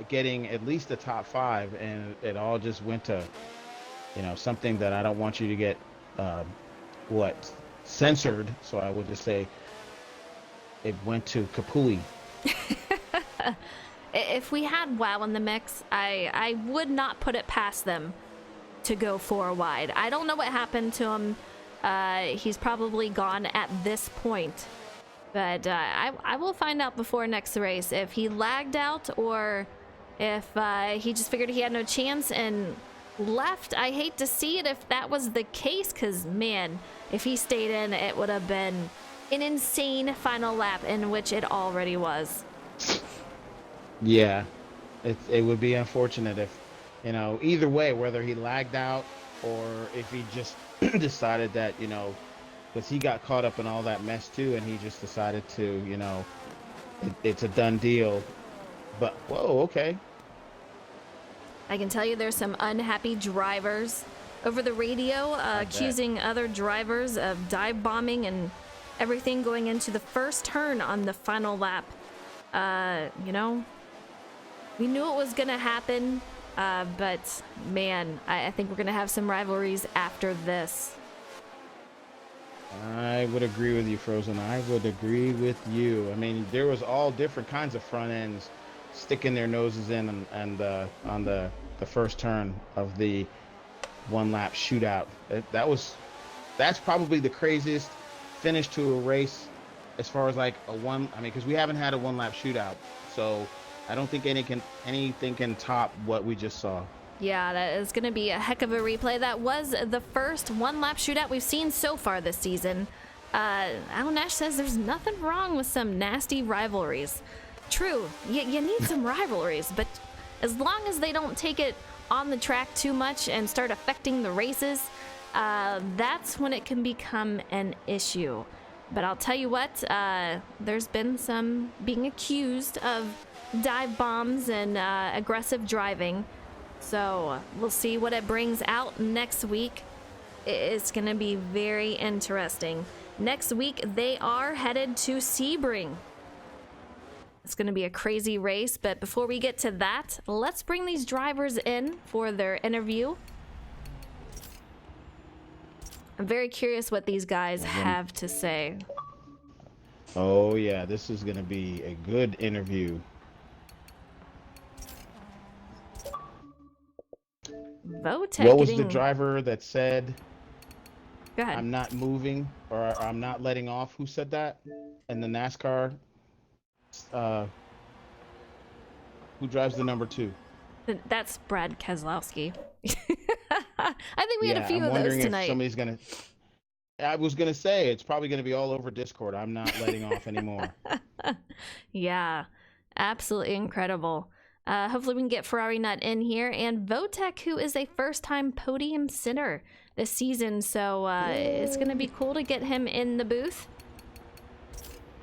getting at least the top 5, and it all just went to, you know, something that I don't want you to get, censored. So I would just say it went to Kapui. If we had WoW in the mix, I would not put it past them to go 4 wide. I don't know what happened to him. He's probably gone at this point. But I will find out before next race if he lagged out or if he just figured he had no chance and left. I hate to see it if that was the case, because, man, if he stayed in, it would have been an insane final lap, in which it already was. Yeah, it would be unfortunate if, you know, either way, whether he lagged out or if he just decided that, you know, because he got caught up in all that mess too, and he just decided to, you know, it's a done deal. But, whoa, okay. I can tell you there's some unhappy drivers over the radio, accusing other drivers of dive bombing and everything going into the first turn on the final lap. You know, we knew it was gonna happen, but man, I think we're gonna have some rivalries after this. I would agree with you, Frozen. I would agree with you. I mean, there was all different kinds of front ends sticking their noses in and on the first turn of the one lap shootout. That's probably the craziest finish to a race as far as like because we haven't had a one lap shootout, so I don't think anything can top what we just saw. Yeah, that is going to be a heck of a replay. That was the first one-lap shootout we've seen so far this season. Alan Nash says there's nothing wrong with some nasty rivalries. True, you need some rivalries, but as long as they don't take it on the track too much and start affecting the races, that's when it can become an issue. But I'll tell you what, there's been some being accused of dive bombs and aggressive driving. So we'll see what it brings out next week. It's going to be very interesting. Next week, they are headed to Sebring. It's going to be a crazy race, but before we get to that, let's bring these drivers in for their interview. I'm very curious what these guys have to say. Oh yeah, this is going to be a good interview. What was the driver that said, Go ahead. I'm not moving or I'm not letting off? Who said that in the NASCAR? Who drives the number 2? That's Brad Keselowski. I think we had a few I'm of those tonight. I was gonna say it's probably gonna be all over Discord. I'm not letting off anymore. Yeah, absolutely incredible. Hopefully we can get Ferrari Nut in here, and Votek, who is a first-time podium sitter this season, so it's going to be cool to get him in the booth.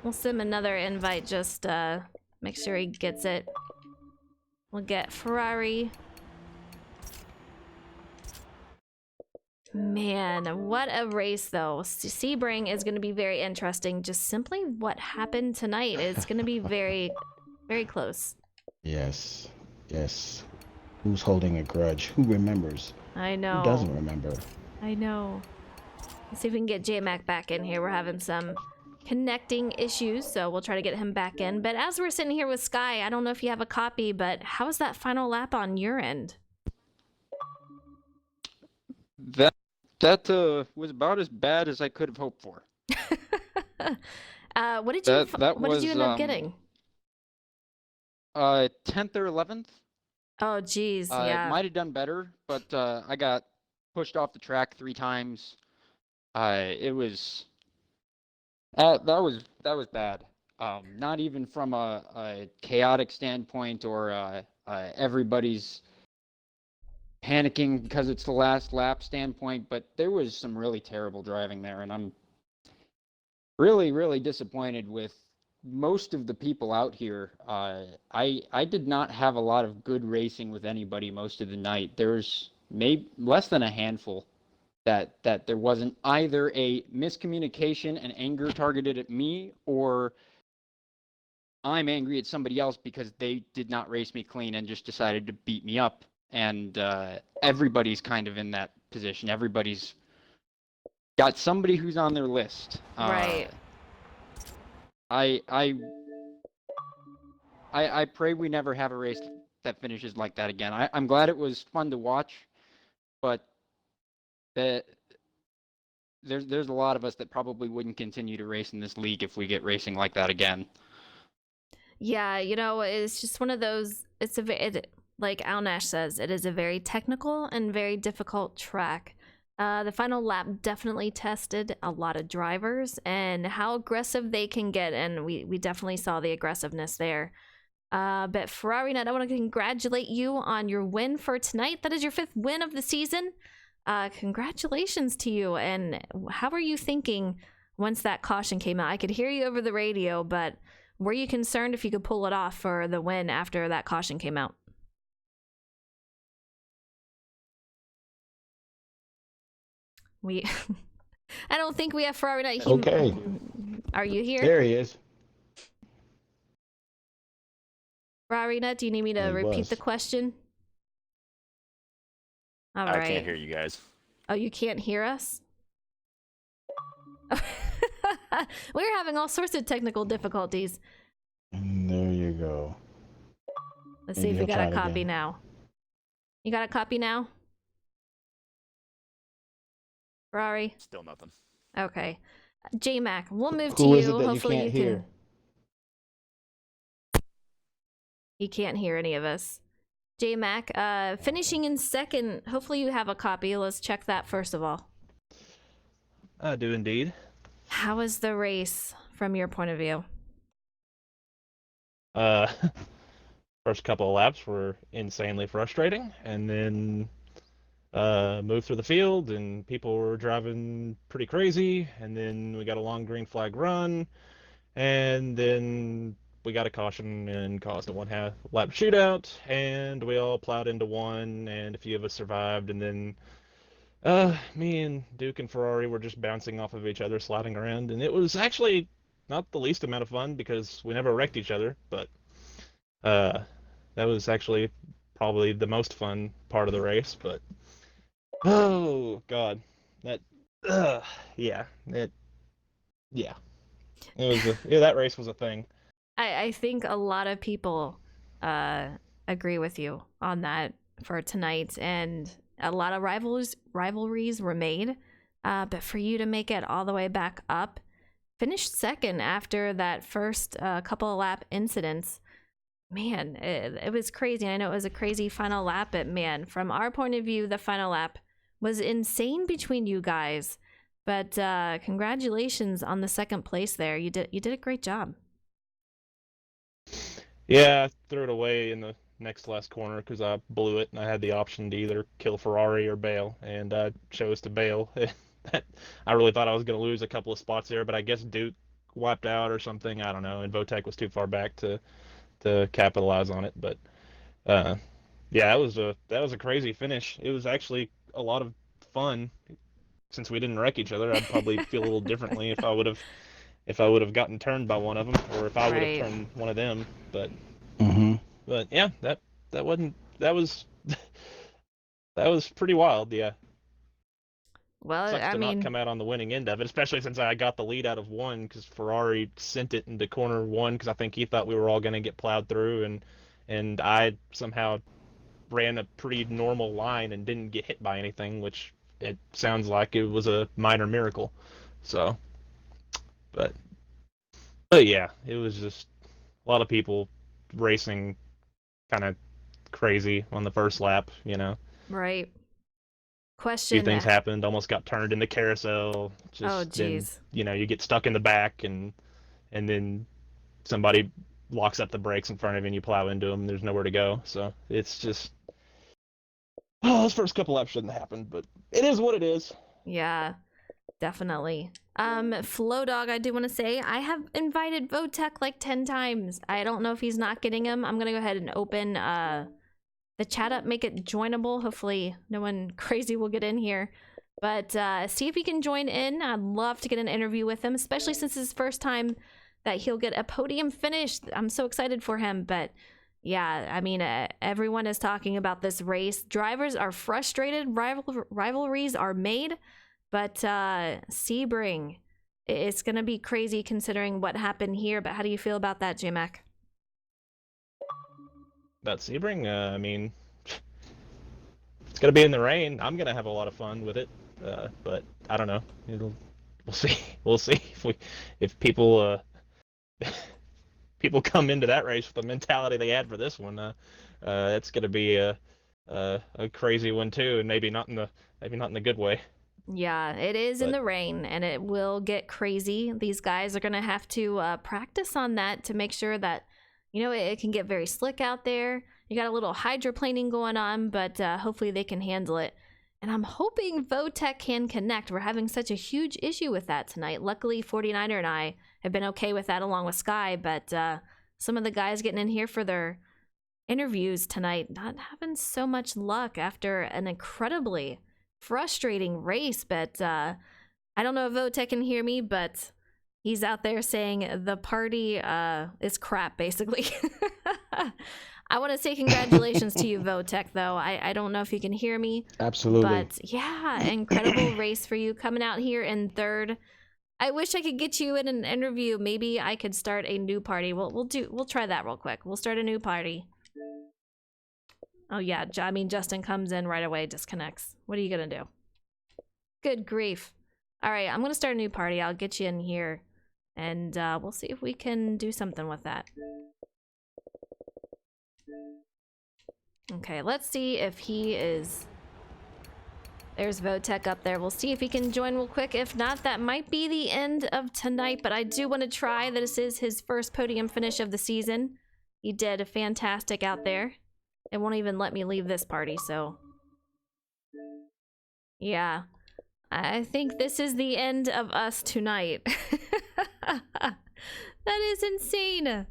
We'll send him another invite, just make sure he gets it. We'll get Ferrari. Man, what a race, though. Sebring is going to be very interesting. Just simply what happened tonight is going to be very, very close. Yes. Who's holding a grudge? Who remembers? I know. Who doesn't remember? I know. Let's see if we can get J-Mac back in here. We're having some connecting issues, so we'll try to get him back in. But as we're sitting here with Sky, I don't know if you have a copy, but how was that final lap on your end? That was about as bad as I could have hoped for. What did you end up getting? 10th or 11th. Oh, geez, yeah. Might have done better, but I got pushed off the track 3 times. It was that was bad. Not even from a chaotic standpoint or everybody's panicking because it's the last lap standpoint, but there was some really terrible driving there, and I'm really, really disappointed with most of the people out here. I did not have a lot of good racing with anybody most of the night. There's maybe less than a handful that there wasn't either a miscommunication and anger targeted at me, or I'm angry at somebody else because they did not race me clean and just decided to beat me up. And everybody's kind of in that position. Everybody's got somebody who's on their list. Right. I pray we never have a race that finishes like that again. I'm glad it was fun to watch, but there's a lot of us that probably wouldn't continue to race in this league if we get racing like that again. Yeah, you know, it's just one of those. Like Al Nash says, it is a very technical and very difficult track. The final lap definitely tested a lot of drivers and how aggressive they can get, and we definitely saw the aggressiveness there. But Ferrari Nut, I want to congratulate you on your win for tonight. That is your 5th win of the season. Congratulations to you. And how were you thinking once that caution came out? I could hear you over the radio, but were you concerned if you could pull it off for the win after that caution came out? We I don't think we have Ferrari Nut. Okay. Are you here? There he is. Ferrari Nut, do you need me to repeat the question? All right. I can't hear you guys. Oh, you can't hear us? We're having all sorts of technical difficulties. And there you go. Let's see if we got a copy now. You got a copy now? Ferrari? Still nothing. Okay. J-Mac, we'll move to Who you. is it that Hopefully you can't hear? He can't hear any of us. J-Mac, finishing in second. Hopefully you have a copy. Let's check that first of all. I do indeed. How was the race from your point of view? First couple of laps were insanely frustrating, and then moved through the field, and people were driving pretty crazy, and then we got a long green flag run, and then we got a caution and caused a one-half lap shootout, and we all plowed into one, and a few of us survived, and then me and Duke and Ferrari were just bouncing off of each other, sliding around, and it was actually not the least amount of fun because we never wrecked each other, but that was actually probably the most fun part of the race. But oh god, that yeah, it was that race was a thing. I think a lot of people agree with you on that for tonight, and a lot of rivalries were made. But for you to make it all the way back up, finished second after that first couple of lap incidents, man, it was crazy. I know it was a crazy final lap, but man, from our point of view, the final lap was insane between you guys. But congratulations on the second place there. You did a great job. Yeah, I threw it away in the next last corner because I blew it, and I had the option to either kill Ferrari or bail, and I chose to bail. I really thought I was going to lose a couple of spots there, but I guess Duke wiped out or something. I don't know, and Votek was too far back to capitalize on it. But yeah, that was a crazy finish. It was actually a lot of fun. Since we didn't wreck each other, I'd probably feel a little differently if I would have gotten turned by one of them, or if I would have turned one of them. But but yeah, that was pretty wild. Yeah. Well, Sucks to not come out on the winning end of it, especially since I got the lead out of one because Ferrari sent it into corner one because I think he thought we were all going to get plowed through, and I somehow ran a pretty normal line and didn't get hit by anything, which it sounds like it was a minor miracle. So, but yeah, it was just a lot of people racing kind of crazy on the first lap, you know. Right. A Question. few things happened, almost got turned into carousel. Just, oh, jeez. You know, you get stuck in the back, and then somebody locks up the brakes in front of you, and you plow into them. There's nowhere to go. So it's just, those first couple laps shouldn't have happened, but it is what it is. Yeah, definitely. Flow Dog, I do want to say I have invited Votek like 10 times. I don't know if he's not getting him. I'm gonna go ahead and open the chat up, make it joinable. Hopefully no one crazy will get in here, but see if he can join in. I'd love to get an interview with him, especially since it's his first time that he'll get a podium finish. I'm so excited for him. But yeah, I mean, everyone is talking about this race. Drivers are frustrated, rivalries are made, but Sebring, it's gonna be crazy considering what happened here. But how do you feel about that, J-Mac? About Sebring, I mean, it's gonna be in the rain. I'm gonna have a lot of fun with it, but I don't know. We'll see. We'll see if people people come into that race with the mentality they had for this one. It's gonna be a crazy one too, and maybe not in the good way. Yeah, it is in the rain, and it will get crazy. These guys are gonna have to practice on that to make sure that, you know, it can get very slick out there. You got a little hydroplaning going on, but hopefully they can handle it. And I'm hoping Votek can connect. We're having such a huge issue with that tonight. Luckily, 49er and I have been okay with that along with Sky, but some of the guys getting in here for their interviews tonight not having so much luck after an incredibly frustrating race, but I don't know if Votek can hear me, but he's out there saying the party is crap, basically. I want to say congratulations to you, Votek, though. I don't know if you can hear me. Absolutely. But yeah, incredible race for you coming out here in third. I wish I could get you in an interview. Maybe I could start a new party. We'll try that real quick. We'll start a new party. Oh yeah, I mean Justin comes in right away, disconnects. What are you gonna do? Good grief. All right, I'm gonna start a new party. I'll get you in here, and we'll see if we can do something with that. Okay, let's see if he is... There's Votek up there. We'll see if he can join real quick. If not, that might be the end of tonight, but I do want to try. This is his first podium finish of the season. He did fantastic out there. It won't even let me leave this party, so... Yeah. I think this is the end of us tonight. That is insane.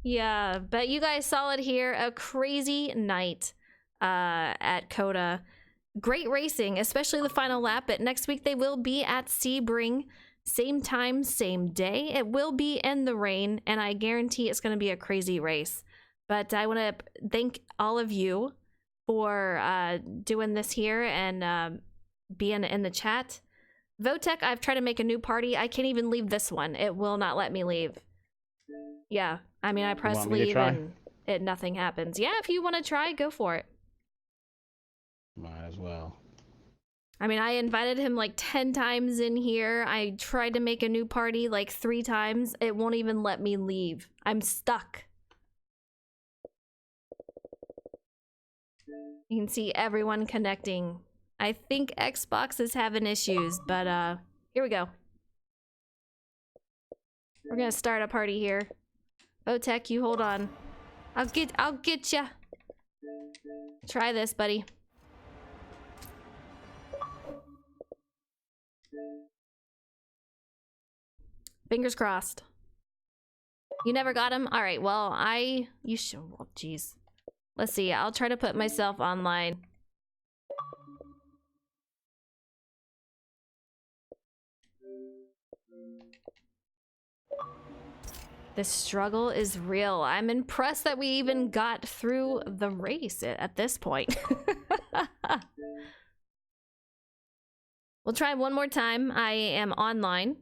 Yeah, but you guys saw it here. A crazy night at COTA. Great racing, especially the final lap. But next week they will be at Sebring. Same time, same day. It will be in the rain, and I guarantee it's going to be a crazy race. But I want to thank all of you for doing this here and being in the chat. Votek, I've tried to make a new party. I can't even leave this one. It will not let me leave. Yeah, I mean, I press leave and nothing happens. Yeah, if you want to try, go for it. Might as well. I mean, I invited him like 10 times in here. I tried to make a new party like 3 times. It won't even let me leave. I'm stuck. You can see everyone connecting. I think Xbox is having issues, but here we go. We're gonna start a party here. Votek, you hold on. I'll get ya. Try this, buddy. Fingers crossed. You never got him? All right, well, you should, well, jeez. Let's see, I'll try to put myself online. This struggle is real. I'm impressed that we even got through the race at this point. We'll try one more time. I am online,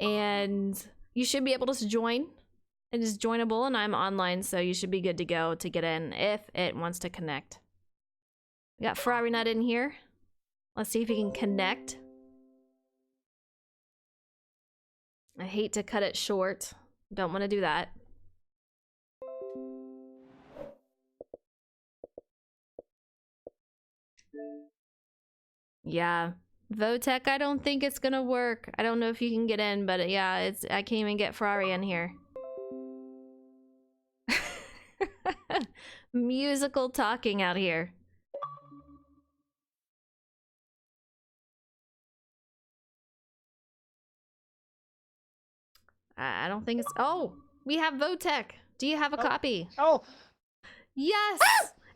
and you should be able to join. It is joinable, and I'm online, so you should be good to go to get in if it wants to connect. We got Ferrari Nut in here. Let's see if he can connect. I hate to cut it short. Don't want to do that. Yeah. Votek, I don't think it's gonna work. I don't know if you can get in, but yeah, I can't even get Ferrari in here. Musical talking out here. I don't think it's... Oh! We have Votek! Do you have a copy? Oh! Yes!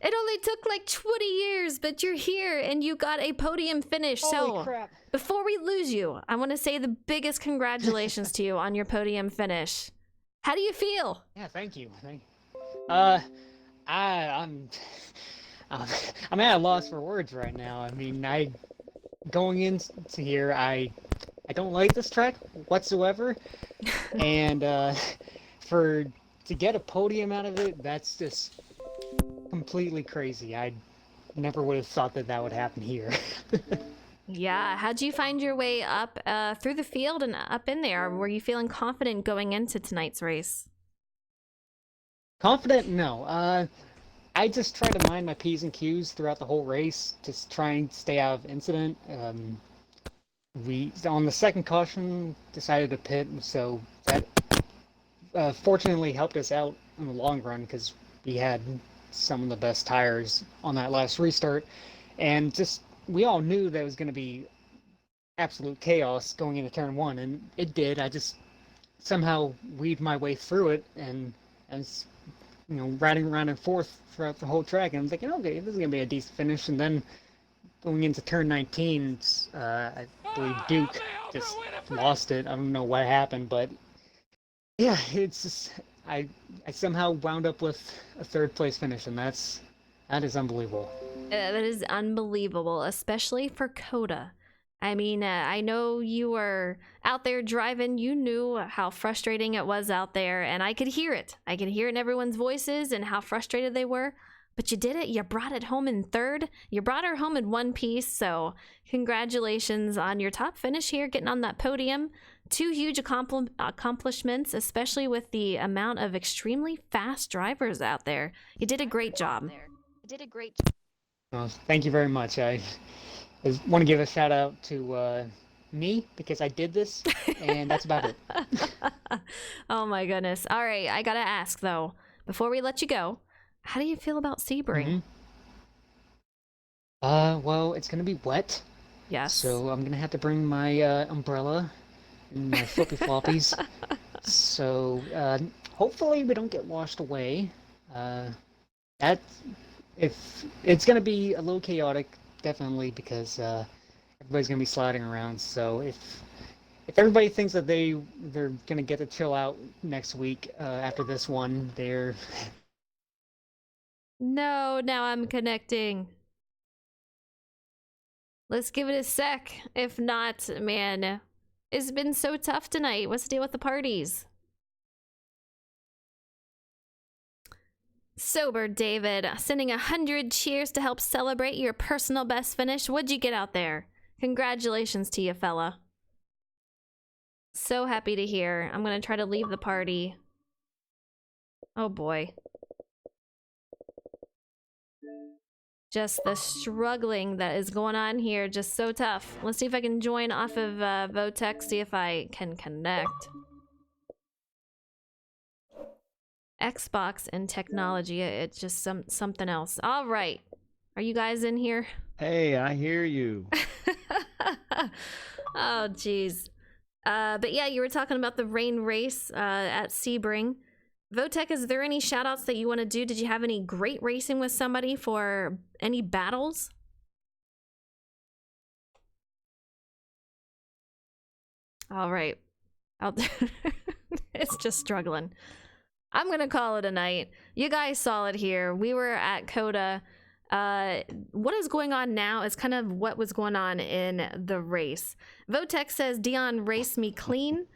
It only took like 20 years, but you're here and you got a podium finish. Holy crap. Before we lose you, I want to say the biggest congratulations to you on your podium finish. How do you feel? Yeah, thank you. I'm at a loss for words right now. I mean, going into here, I don't like this track whatsoever, and to get a podium out of it, that's just completely crazy. I never would have thought that would happen here. Yeah, how'd you find your way up through the field and up in there? Were you feeling confident going into tonight's race? Confident? No. I just try to mind my P's and Q's throughout the whole race, just try and stay out of incident. We, on the second caution, decided to pit, so that fortunately helped us out in the long run because we had some of the best tires on that last restart, and just we all knew that it was going to be absolute chaos going into turn 1, and it did. I just somehow weaved my way through it, and as you know, riding around and forth throughout the whole track, and I'm thinking, okay, this is going to be a decent finish, and then going into turn 19, I believe Duke just lost it. I don't know what happened, but yeah, it's just I somehow wound up with a third place finish, and that is unbelievable. That is unbelievable, especially for COTA. I mean, I know you were out there driving. You knew how frustrating it was out there, and I could hear it. I could hear it in everyone's voices and how frustrated they were. But you did it. You brought it home in third. You brought her home in one piece. So congratulations on your top finish here, getting on that podium. Two huge accomplishments, especially with the amount of extremely fast drivers out there. You did a great job. Well, thank you very much. I want to give a shout out to me because I did this, and that's about it. Oh my goodness. All right, I gotta ask though, before we let you go, how do you feel about Sebring? Well, it's gonna be wet. Yes. So I'm gonna have to bring my umbrella and my flippy floppies. So hopefully we don't get washed away. If it's gonna be a little chaotic, definitely, because everybody's gonna be sliding around. So if everybody thinks that they're gonna get to chill out next week after this one, they're No, now I'm connecting. Let's give it a sec. If not, man, it's been so tough tonight. What's the deal with the parties? Sober David, sending 100 cheers to help celebrate your personal best finish. What'd you get out there? Congratulations to you, fella. So happy to hear. I'm gonna try to leave the party. Oh boy. Just the struggling that is going on here, just so tough. Let's see if I can join off of Votech, see if I can connect. Xbox and technology, it's just something else. All right, are you guys in here? Hey, I hear you. Oh geez. But yeah, you were talking about the rain race at Sebring. Votech, is there any shout outs that you want to do? Did you have any great racing with somebody for any battles? All right. It's just struggling. I'm going to call it a night. You guys saw it here. We were at COTA. What is going on now is kind of what was going on in the race. Votech says, Dion raced me clean.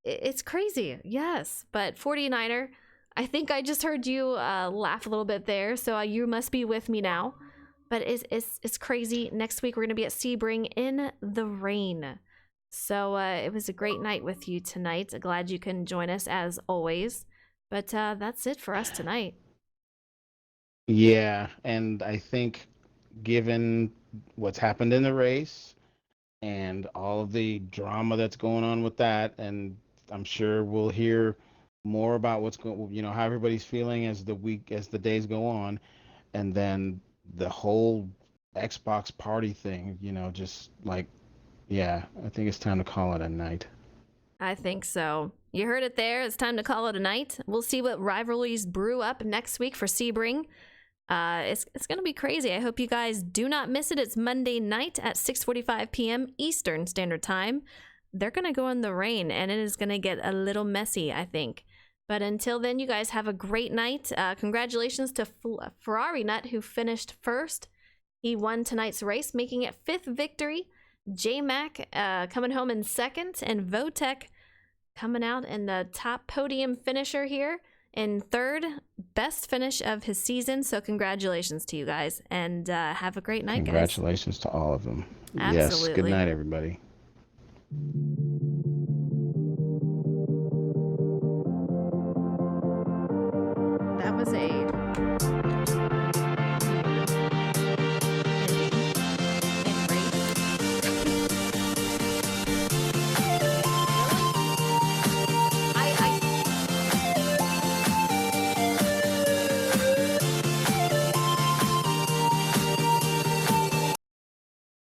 It's crazy, yes. But 49er, I think I just heard you laugh a little bit there, so you must be with me now. But it's crazy. Next week we're gonna be at Sebring in the rain. So it was a great night with you tonight. Glad you can join us as always. But that's it for us tonight. Yeah, and I think given what's happened in the race and all of the drama that's going on with that, and I'm sure we'll hear more about what's going, how everybody's feeling as the days go on, and then the whole Xbox party thing, just like, yeah, I think it's time to call it a night. I think so. You heard it there. It's time to call it a night. We'll see what rivalries brew up next week for Sebring. It's gonna be crazy. I hope you guys do not miss it. It's Monday night at 6:45 p.m. Eastern Standard Time. They're gonna go in the rain, and it is gonna get a little messy, I think. But until then, you guys have a great night. Congratulations to Ferrari Nut, who finished first. He won tonight's race, making it 5th victory. J-Mac coming home in 2nd, and Votech coming out in the top podium finisher here in 3rd. Best finish of his season. So congratulations to you guys, and have a great night, Congratulations to all of them. Absolutely. Yes, good night, everybody. That was a